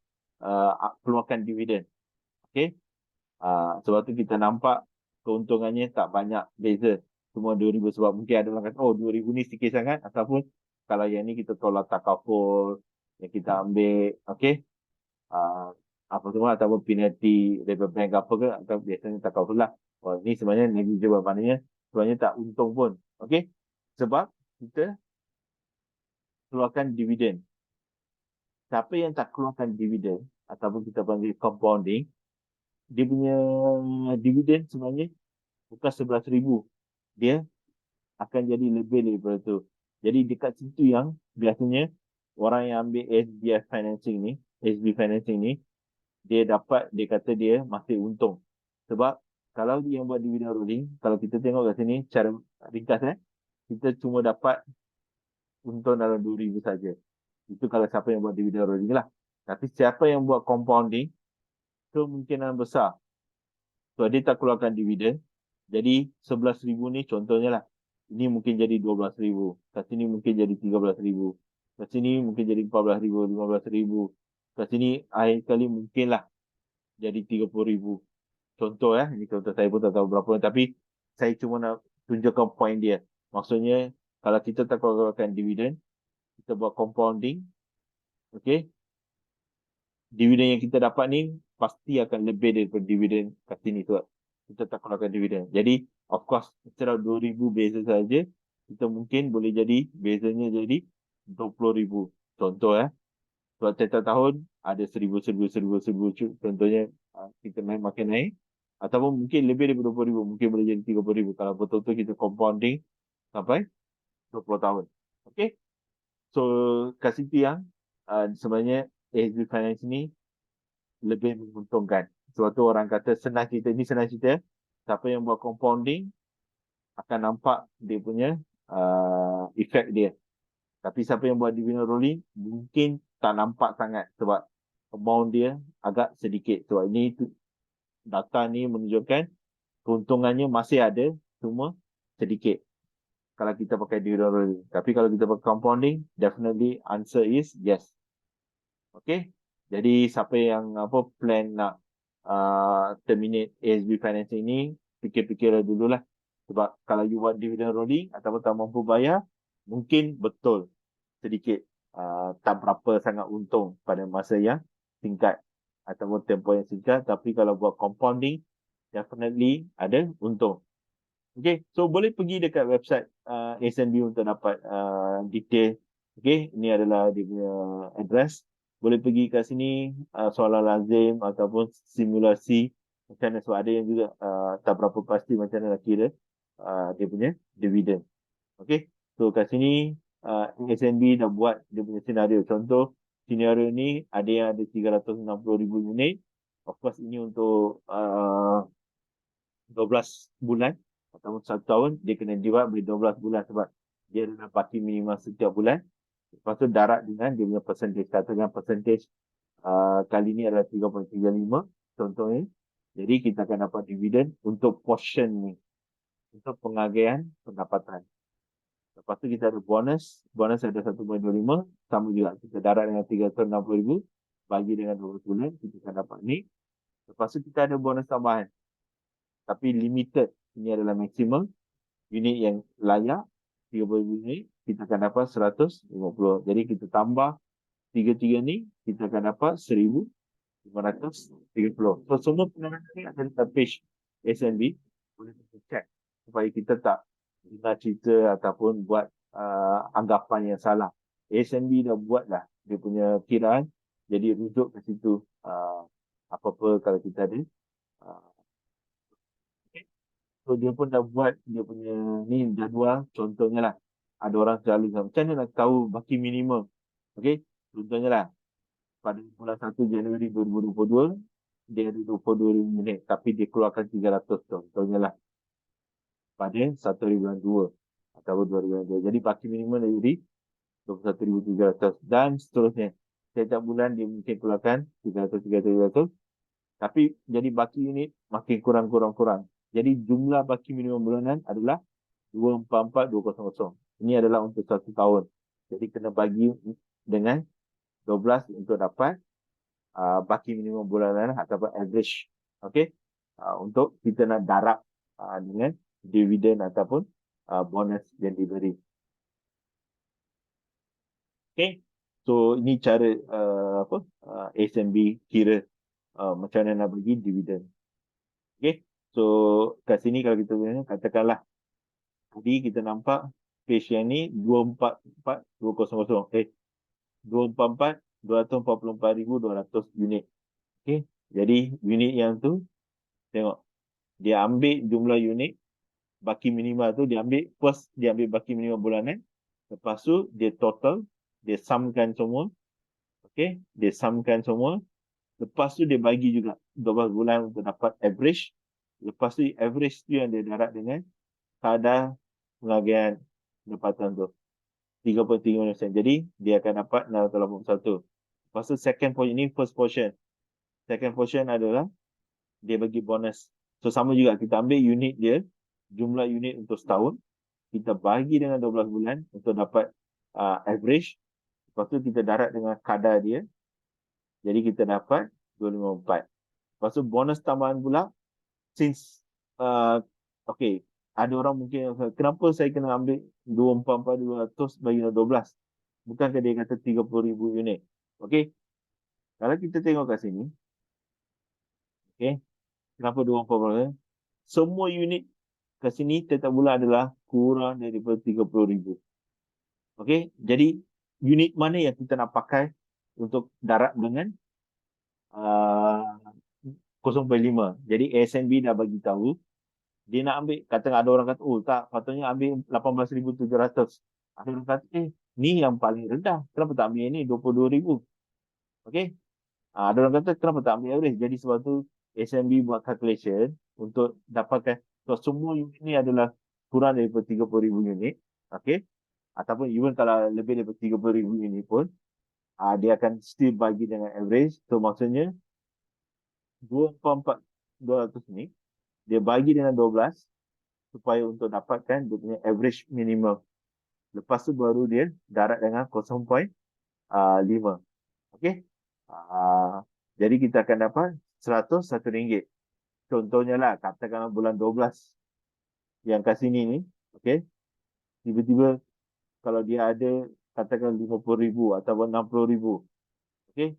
keluarkan dividen. Okay. Sebab tu kita nampak keuntungannya tak banyak beza. Semua 2,000 sebab mungkin ada orang kata, oh 2,000 ni sikit sangat. Ataupun kalau yang ni kita tolak takaful yang kita ambil. Okay. Apa semua ataupun penalty daripada bank apa ke atau biasanya tak tahu lah. Oh, ni sebenarnya negligible, maknanya sebenarnya tak untung pun. Okey. Sebab kita keluarkan dividen. Siapa yang tak keluarkan dividen ataupun kita panggil compounding, dia punya dividen sebenarnya bukan 11,000. Dia akan jadi lebih daripada tu. Jadi dekat situ yang biasanya orang yang ambil SBF financing ni, SB financing ni, dia kata dia masih untung. Sebab kalau dia yang buat dividen rolling, kalau kita tengok kat sini, cara ringkas kita cuma dapat untung dalam 2,000 saja. Itu kalau siapa yang buat dividen rolling lah. Tapi siapa yang buat compounding, kemungkinan besar. So dia tak keluarkan dividen. Jadi 11,000 ni contohnya lah. Ini mungkin jadi 12,000. Kat sini mungkin jadi 13,000. Kat sini mungkin jadi 14,000, 15,000. Kat sini akhir kali mungkin lah jadi 30,000. Contoh ini contoh saya pun tak tahu berapa. Tapi saya cuma nak tunjukkan point dia. Maksudnya kalau kita tak keluarkan dividen, kita buat compounding. Okay. Dividen yang kita dapat ni pasti akan lebih daripada dividen kat sini tu. Kita tak keluarkan dividen. Jadi of course instead of 2,000 beza saja, kita mungkin boleh jadi bezanya jadi 20,000. Contoh sebab setiap tahun ada 1,000, 1,000, 1,000, 1,000. Contohnya kita makin naik. Ataupun mungkin lebih daripada 20,000. Mungkin boleh jadi 30,000. Kalau betul-betul kita compounding sampai 20 tahun. Okay. So kat situ yang sebenarnya ASB Finance ni lebih menguntungkan. Sebab tu orang kata senang cerita. Ini senang cerita. Siapa yang buat compounding akan nampak dia punya efek dia. Tapi siapa yang buat dividen rolling mungkin tak nampak sangat sebab amount dia agak sedikit. Sebab ini data ni menunjukkan keuntungannya masih ada, cuma sedikit kalau kita pakai dividen rolling. Tapi kalau kita pakai compounding, definitely answer is yes. Okay. Jadi siapa yang plan nak terminate ASB financing ni, fikir-fikir dululah. Sebab kalau you buat dividen rolling ataupun tak mampu bayar, mungkin betul sedikit tak berapa sangat untung pada masa yang singkat ataupun tempoh yang singkat. Tapi kalau buat compounding, definitely ada untung. Okay, so boleh pergi dekat website SNB untuk dapat detail. Okay, ini adalah dia punya address. Boleh pergi kat sini soalan lazim ataupun simulasi macam mana, sebab ada yang juga tak berapa pasti macam mana nak kira dia punya dividen. Okay, so kat sini SNB dah buat dia punya senario. Contoh, senario ni ada yang ada 360,000 unit. Of course, ini untuk 12 bulan ataupun 1 tahun. Dia kena divide by 12 bulan sebab dia ada parti minimum setiap bulan. Lepas tu darat dengan dia punya percentage. Katakan percentage kali ni adalah 3.35 contohnya. Jadi kita akan dapat dividen untuk portion ni. Untuk penghargaan pendapatan. Lepas tu kita ada bonus. Bonus ada 1.25. Sama juga. Kita darat dengan 360,000. Bagi dengan 12 bulan. Kita akan dapat ni. Lepas tu kita ada bonus tambahan. Tapi limited. Ini adalah maksimum. Unit yang layak. 30,000 unit. Kita akan dapat 150. Jadi kita tambah 3 ni. Kita akan dapat 1,530. So semua pengaruh ni akan kita page SNB. Boleh kita check. Supaya kita tak dengar cerita ataupun buat anggapan yang salah. SNB dah buat dah dia punya kiraan. Jadi rujuk ke situ apa-apa kalau kita ada. Okay. So dia pun dah buat dia punya ni jadual. Contohnya lah. Ada orang selalu macam mana nak tahu baki minimum. Okay. Contohnya lah. Pada bulan 1 Januari 2022 dia ada 22,000 unit tapi dia keluarkan 300 contohnya lah. Pada 1 bulan 2 atau 2022. Jadi baki minimum dia jadi 21,300 dan seterusnya. Setiap bulan dia mungkin keluarkan 300. Tapi jadi baki unit makin kurang. Jadi jumlah baki minimum bulanan adalah 244,200. Ini adalah untuk 1 tahun. Jadi kena bagi dengan 12 untuk dapat baki minimum bulanan ataupun average. Okey. Untuk kita nak darab dengan dividen ataupun bonus yang diberi. Okay. So ini cara SNB kira macam mana nak bagi dividen. Okay. So kat sini kalau kita katakanlah tadi kita nampak page yang ni 244,200. 244,244,200 unit. Okay. Jadi unit yang tu tengok dia ambil jumlah unit baki minimal tu dia ambil first dia ambil baki minimal bulanan. Lepas tu dia total dia sumkan semua. Okay. Dia sumkan semua. Lepas tu dia bagi juga 12 bulan untuk dapat average. Lepas tu average tu yang dia darat dengan kadar penghargaan pendapatan tu. 3.3%. Jadi dia akan dapat 681. Lepas tu second portion ni first portion. Second portion adalah dia bagi bonus. So sama juga kita ambil unit dia. Jumlah unit untuk setahun. Kita bagi dengan 12 bulan untuk dapat average. Lepas tu kita darat dengan kadar dia. Jadi kita dapat 254. Lepas tu bonus tambahan pula. Since, okay. Ada orang mungkin, kenapa saya kena ambil 244,200 bagi 12? Bukankah dia kata 30,000 unit? Okay. Kalau kita tengok kat sini. Okay. Kenapa 244,000? Semua unit kat sini setiap bulan adalah kurang daripada 30,000. Okay. Jadi, unit mana yang kita nak pakai untuk darat dengan 0.5. Jadi SNB dah bagi tahu dia nak ambil, kata ada orang kata oh tak, patutnya ambil 18,700. Ada orang kata ni yang paling rendah, kenapa tak ambil ni 22,000. Okey. Ada orang kata kenapa tak ambil average. Jadi sebab tu SNB buat calculation untuk dapatkan so, semua unit ni adalah kurang daripada 30,000 unit. Okey. Ataupun even kalau lebih daripada 30,000 unit pun dia akan still bagi dengan average. So maksudnya 244,200 ni dia bagi dengan 12 supaya untuk dapatkan dia punya average minimum. Lepas tu baru dia darat dengan 0.5. Okey. Jadi kita akan dapat RM101. Contohnya lah, katakanlah bulan 12 yang kat sini ni. Okey. Tiba-tiba kalau dia ada katakan 50,000 ataupun 60,000. Okey.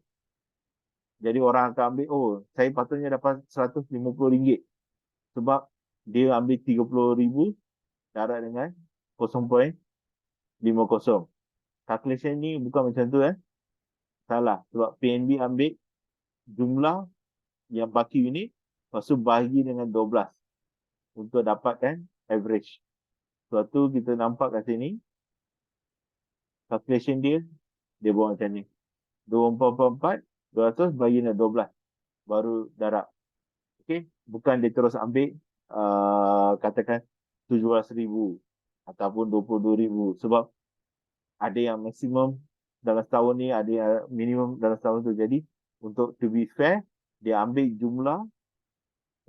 Jadi orang akan ambil, oh saya patutnya dapat RM150. Sebab dia ambil 30,000 darat dengan 0.50. Calculation ni bukan macam tu salah. Sebab PNB ambil jumlah yang baki unit, lepas tu bagi dengan 12 untuk dapatkan average. Sebab tu kita nampak kat sini calculation dia buat macam ni. 2444, 200 bagi dengan 12. Baru darab. Okay. Bukan dia terus ambil, katakan 17,000 ataupun 22,000. Sebab ada yang maksimum dalam setahun ni, ada yang minimum dalam setahun tu. Jadi, untuk to be fair, dia ambil jumlah,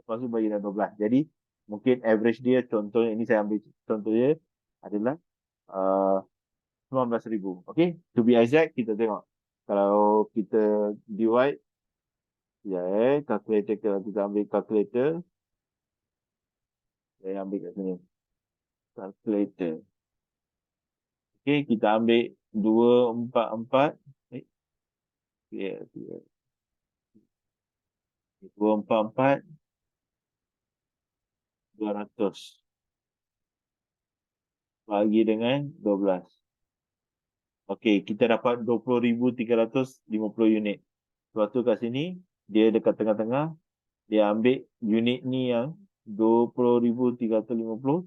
lepas tu bagi dengan 12. Jadi, mungkin average dia, contohnya, ini saya ambil contoh dia, adalah 19,000. Okay, to be exact, kita tengok. Kalau kita divide, ya, calculator, kalau kita ambil calculator, saya ambil kat sini. Calculator. Okay, kita ambil 244. Ya, 244, 200. Bagi dengan 12. Okey, kita dapat 20,350 unit. Sebab tu kat sini, dia dekat tengah-tengah, dia ambil unit ni yang 20,350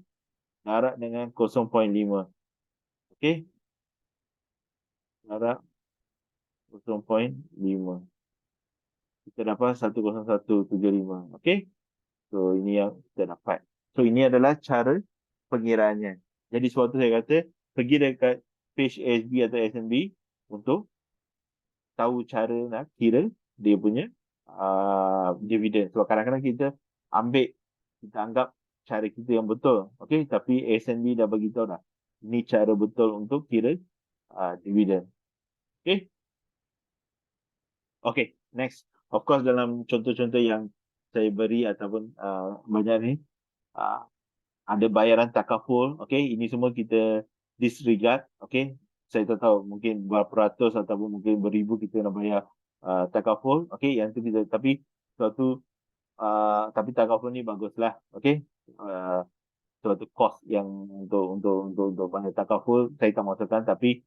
darab dengan 0.5. Okey, darab 0.5. Kita dapat 10175. Okey, so ini yang kita dapat. So ini adalah cara pengiraannya. Jadi sebab tu saya kata, pergi dekat page ASB atau SNB untuk tahu cara nak kira dia punya dividen. Sebab kadang-kadang kita anggap cara kita yang betul. Okay, tapi SNB dah bagi tahu dah. Ini cara betul untuk kira dividen. Okay. Okay, next. Of course, dalam contoh-contoh yang saya beri ataupun banyak ni, ada bayaran takaful. Okay, ini semua kita disregard. Okay, saya tak tahu mungkin berapa ratus ataupun mungkin beribu kita nak bayar takaful. Okay, yang tu kita, tapi suatu tapi takaful ni baguslah. Okay, suatu cost yang untuk bayar takaful saya tak masukkan, tapi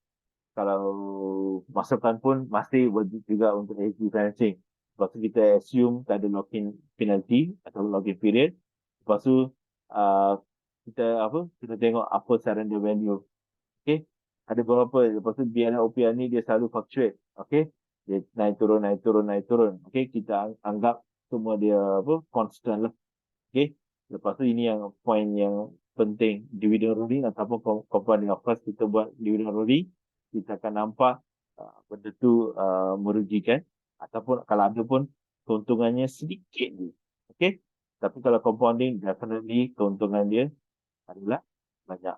kalau masukkan pun masih wajib juga untuk HB financing. Lepas tu kita assume tak ada lock-in penalty atau lock-in period. Lepas tu kita tengok apa surrender value. Okay, ada berapa. Lepas tu biaya OPR ni dia selalu fluctuate. Okay, dia naik turun, naik turun, naik turun. Okay, kita anggap semua dia constant lah. Okay, lepas tu ini yang point yang penting, dividend ruling ataupun compounding. Of course, kita buat dividend ruling, kita akan nampak benda tu merugikan, ataupun kalau ada pun keuntungannya sedikit je. Okay, tapi kalau compounding, definitely keuntungan dia adalah banyak.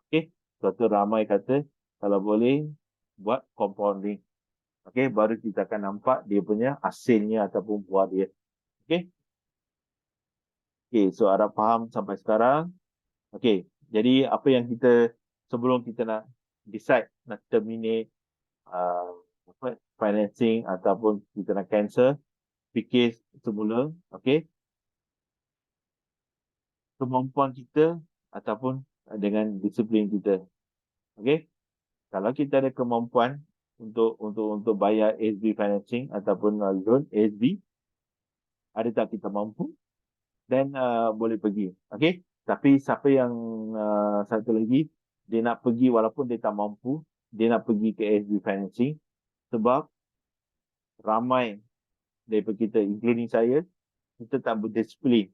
Okay, suatu ramai kata kalau boleh buat compounding. Okay, baru kita akan nampak dia punya hasilnya ataupun buah dia. Okay. Okay, so harap faham sampai sekarang. Okay, jadi apa yang kita, sebelum kita nak decide, nak terminate financing ataupun kita nak cancel, fikir semula, okay, kemampuan kita ataupun dengan disiplin kita. Okay, kalau kita ada kemampuan untuk bayar ASB financing ataupun loan ASB, ada tak kita mampu, dan boleh pergi. Okay, tapi siapa yang satu lagi, dia nak pergi walaupun dia tak mampu, dia nak pergi ke ASB financing, sebab ramai daripada kita, including saya, kita tak berdisiplin.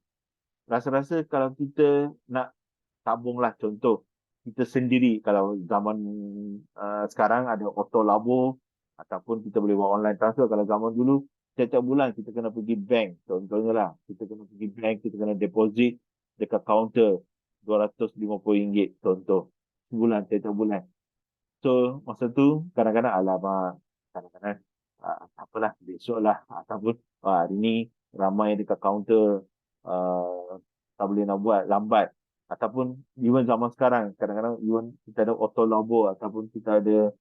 Rasa-rasa kalau kita nak tabung lah, contoh, kita sendiri, kalau zaman sekarang ada auto labo, ataupun kita boleh buat online transfer. Kalau zaman dulu, setiap bulan kita kena pergi bank, contohnya lah, kita kena pergi bank, kita kena deposit dekat kaunter RM250, contoh, sebulan, setiap bulan. So, masa tu, kadang-kadang alamak, kadang-kadang apalah, besok lah, ataupun hari ni ramai dekat kaunter, tak boleh nak buat, lambat. Ataupun even zaman sekarang, kadang-kadang even kita ada auto labo ataupun kita ada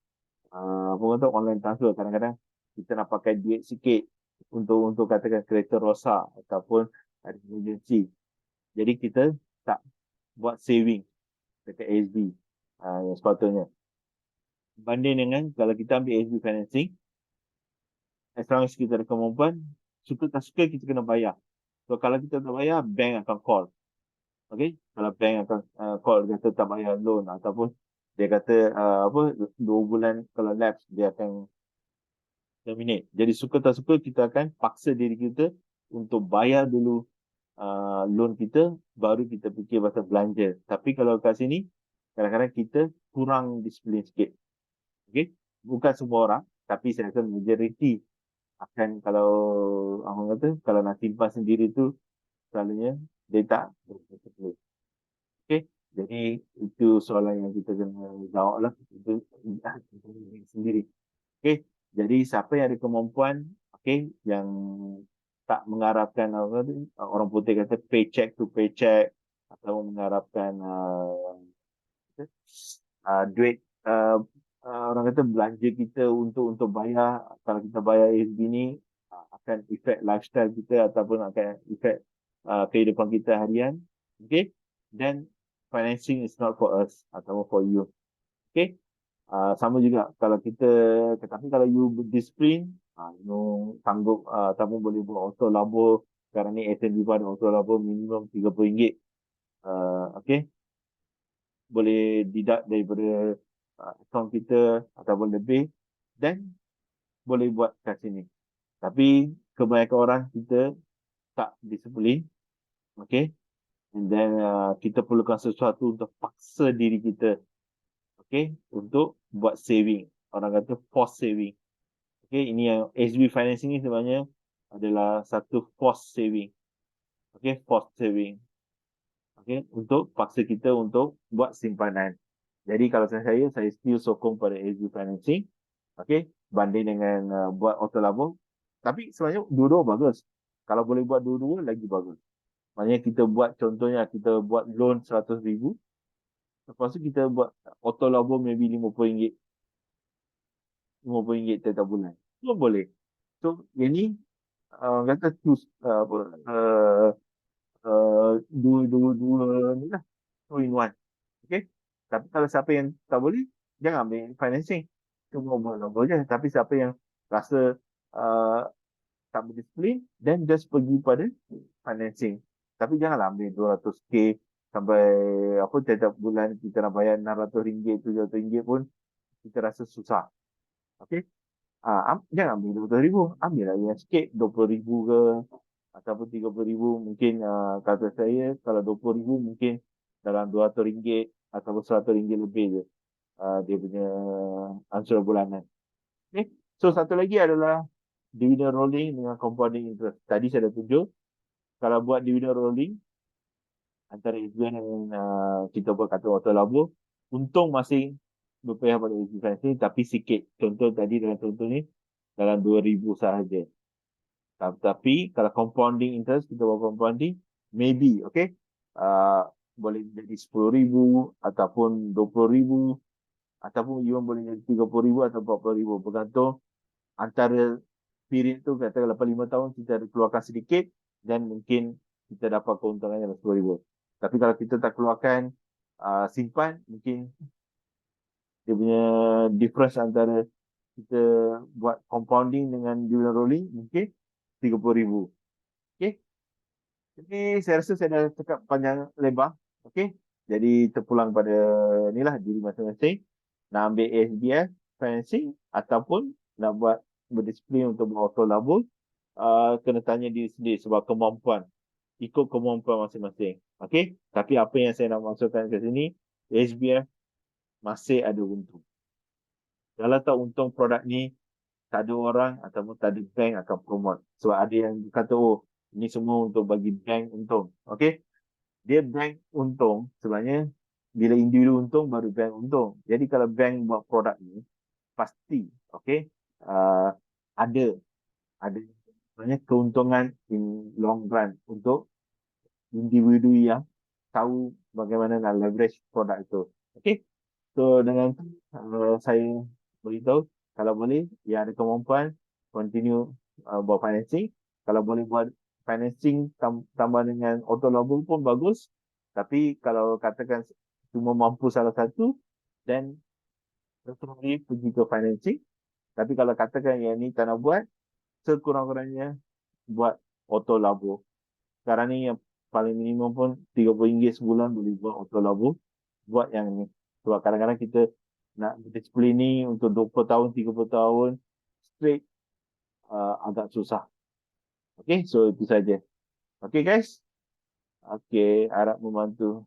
apa kata online transfer, kadang-kadang kita nak pakai duit sikit untuk katakan kereta rosak ataupun ada emergency. Jadi kita tak buat saving dekat ASB yang sepatutnya. Banding dengan kalau kita ambil ASB financing, as long as kita ada kemampuan, suka tak suka kita kena bayar. So kalau kita tak bayar, bank akan call. Okay, kalau bank akan call kata tak bayar loan ataupun Dia kata apa 2 bulan kalau lapse dia akan terminate. Jadi suka tak suka kita akan paksa diri kita untuk bayar dulu loan kita, baru kita fikir pasal belanja. Tapi kalau kat sini kadang-kadang kita kurang disiplin sikit. Okay? Bukan semua orang, tapi saya rasa majoriti akan, kalau orang kata kalau nak simpan sendiri tu selalunya dia tak disiplin. Okay? Jadi itu soalan yang kita kena jawab lah. Itu sendiri. Okay? Jadi siapa yang ada kemampuan, okay, yang tak mengharapkan orang putih kata paycheck to paycheck, atau mengharapkan duit, orang kata belanja kita untuk bayar. Kalau kita bayar ASB ni akan efek lifestyle kita ataupun akan efek kehidupan kita harian. Okay, then financing is not for us ataupun for you. Okay, sama juga kalau kita, tetapi kalau you berdisiplin, you sanggup ataupun boleh buat auto labur. Sekarang ni SNB ada auto labur minimum RM30. Okay, boleh deduct daripada account kita ataupun lebih, dan boleh buat kat sini. Tapi kebanyakan orang kita tak disiplin. Okay, and then kita perlukan sesuatu untuk paksa diri kita, okay, untuk buat saving. Orang kata force saving. Okay, ini yang SB financing ni sebenarnya adalah satu force saving. Okay, force saving. Okay, untuk paksa kita untuk buat simpanan. Jadi kalau saya still sokong pada SB financing. Okay, banding dengan buat auto labur. Tapi sebenarnya dua-dua bagus. Kalau boleh buat dua-dua lagi bagus. Maknanya kita buat, contohnya kita buat loan RM100,000. Lepas tu kita buat auto labur maybe RM50. RM50 tiap bulan. Itu boleh. So, ini kata choose apa, dua ni lah, 2 in 1. Okay. Tapi kalau siapa yang tak boleh, jangan ambil financing. Cuma buat je. Tapi siapa yang rasa uh, tak berdisiplin, then just pergi pada financing. Tapi janganlah ambil 200k sampai apa tiap bulan kita nak bayar RM600, RM700 pun kita rasa susah. Okay. Jangan ambil RM20,000. Ambil lah yang sikit, RM20,000 ke ataupun RM30,000. Mungkin kata saya kalau RM20,000 mungkin dalam RM200 ataupun RM100 lebih je dia punya ansuran bulanan. Okay. So satu lagi adalah dividend rolling dengan compounding interest. Tadi saya dah tunjuk, kalau buat dividend rolling antara SBN dengan kita buat kata auto labur, untung masih berpihak pada SBN, tapi sikit. Contoh tadi dalam contoh ni dalam 2,000 sahaja. Tapi kalau compounding interest, kita buat compounding, maybe, okay, boleh jadi 10,000 ataupun 20,000 ataupun even boleh jadi 30,000 atau 40,000, bergantung antara period tu. Kata lepas 5 tahun kita keluarkan sedikit, dan mungkin kita dapat keuntungannya dalam 10,000. Tapi kalau kita tak keluarkan simpan, mungkin dia punya difference antara kita buat compounding dengan dividend rolling mungkin 30,000. Okay. Jadi saya rasa saya dah cakap panjang lebar. Okay. Jadi terpulang pada inilah diri masing-masing. Nak ambil ASBF financing ataupun nak buat berdisiplin untuk buat auto labur, kena tanya diri sendiri sebab kemampuan. Ikut kemampuan masing-masing. Okay. Tapi apa yang saya nak maksudkan ke sini, ASBF masih ada untung. Kalau tak untung produk ni, tak ada orang ataupun tak ada bank akan promote. Sebab ada yang kata, oh, ini semua untuk bagi bank untung. Okay. Dia bank untung, sebenarnya bila individu untung, baru bank untung. Jadi kalau bank buat produk ni, pasti, okay, ada sebenarnya keuntungan in long run untuk individu yang tahu bagaimana nak leverage produk itu. Okay. So dengan saya beritahu, kalau boleh, yang ada kemampuan, continue buat financing. Kalau boleh buat financing tambah dengan auto labur pun bagus. Tapi kalau katakan cuma mampu salah satu, then terus pergi ke financing. Tapi kalau katakan yang ni tak nak buat, sekurang-kurangnya buat auto labur. Sekarang ni yang paling minimum pun RM30 sebulan boleh buat auto labur. Buat yang ni. Sebab kadang-kadang kita nak disiplin ni untuk 20 tahun, 30 tahun straight agak susah. Okay, so itu saja. Okay guys. Okay, harap membantu.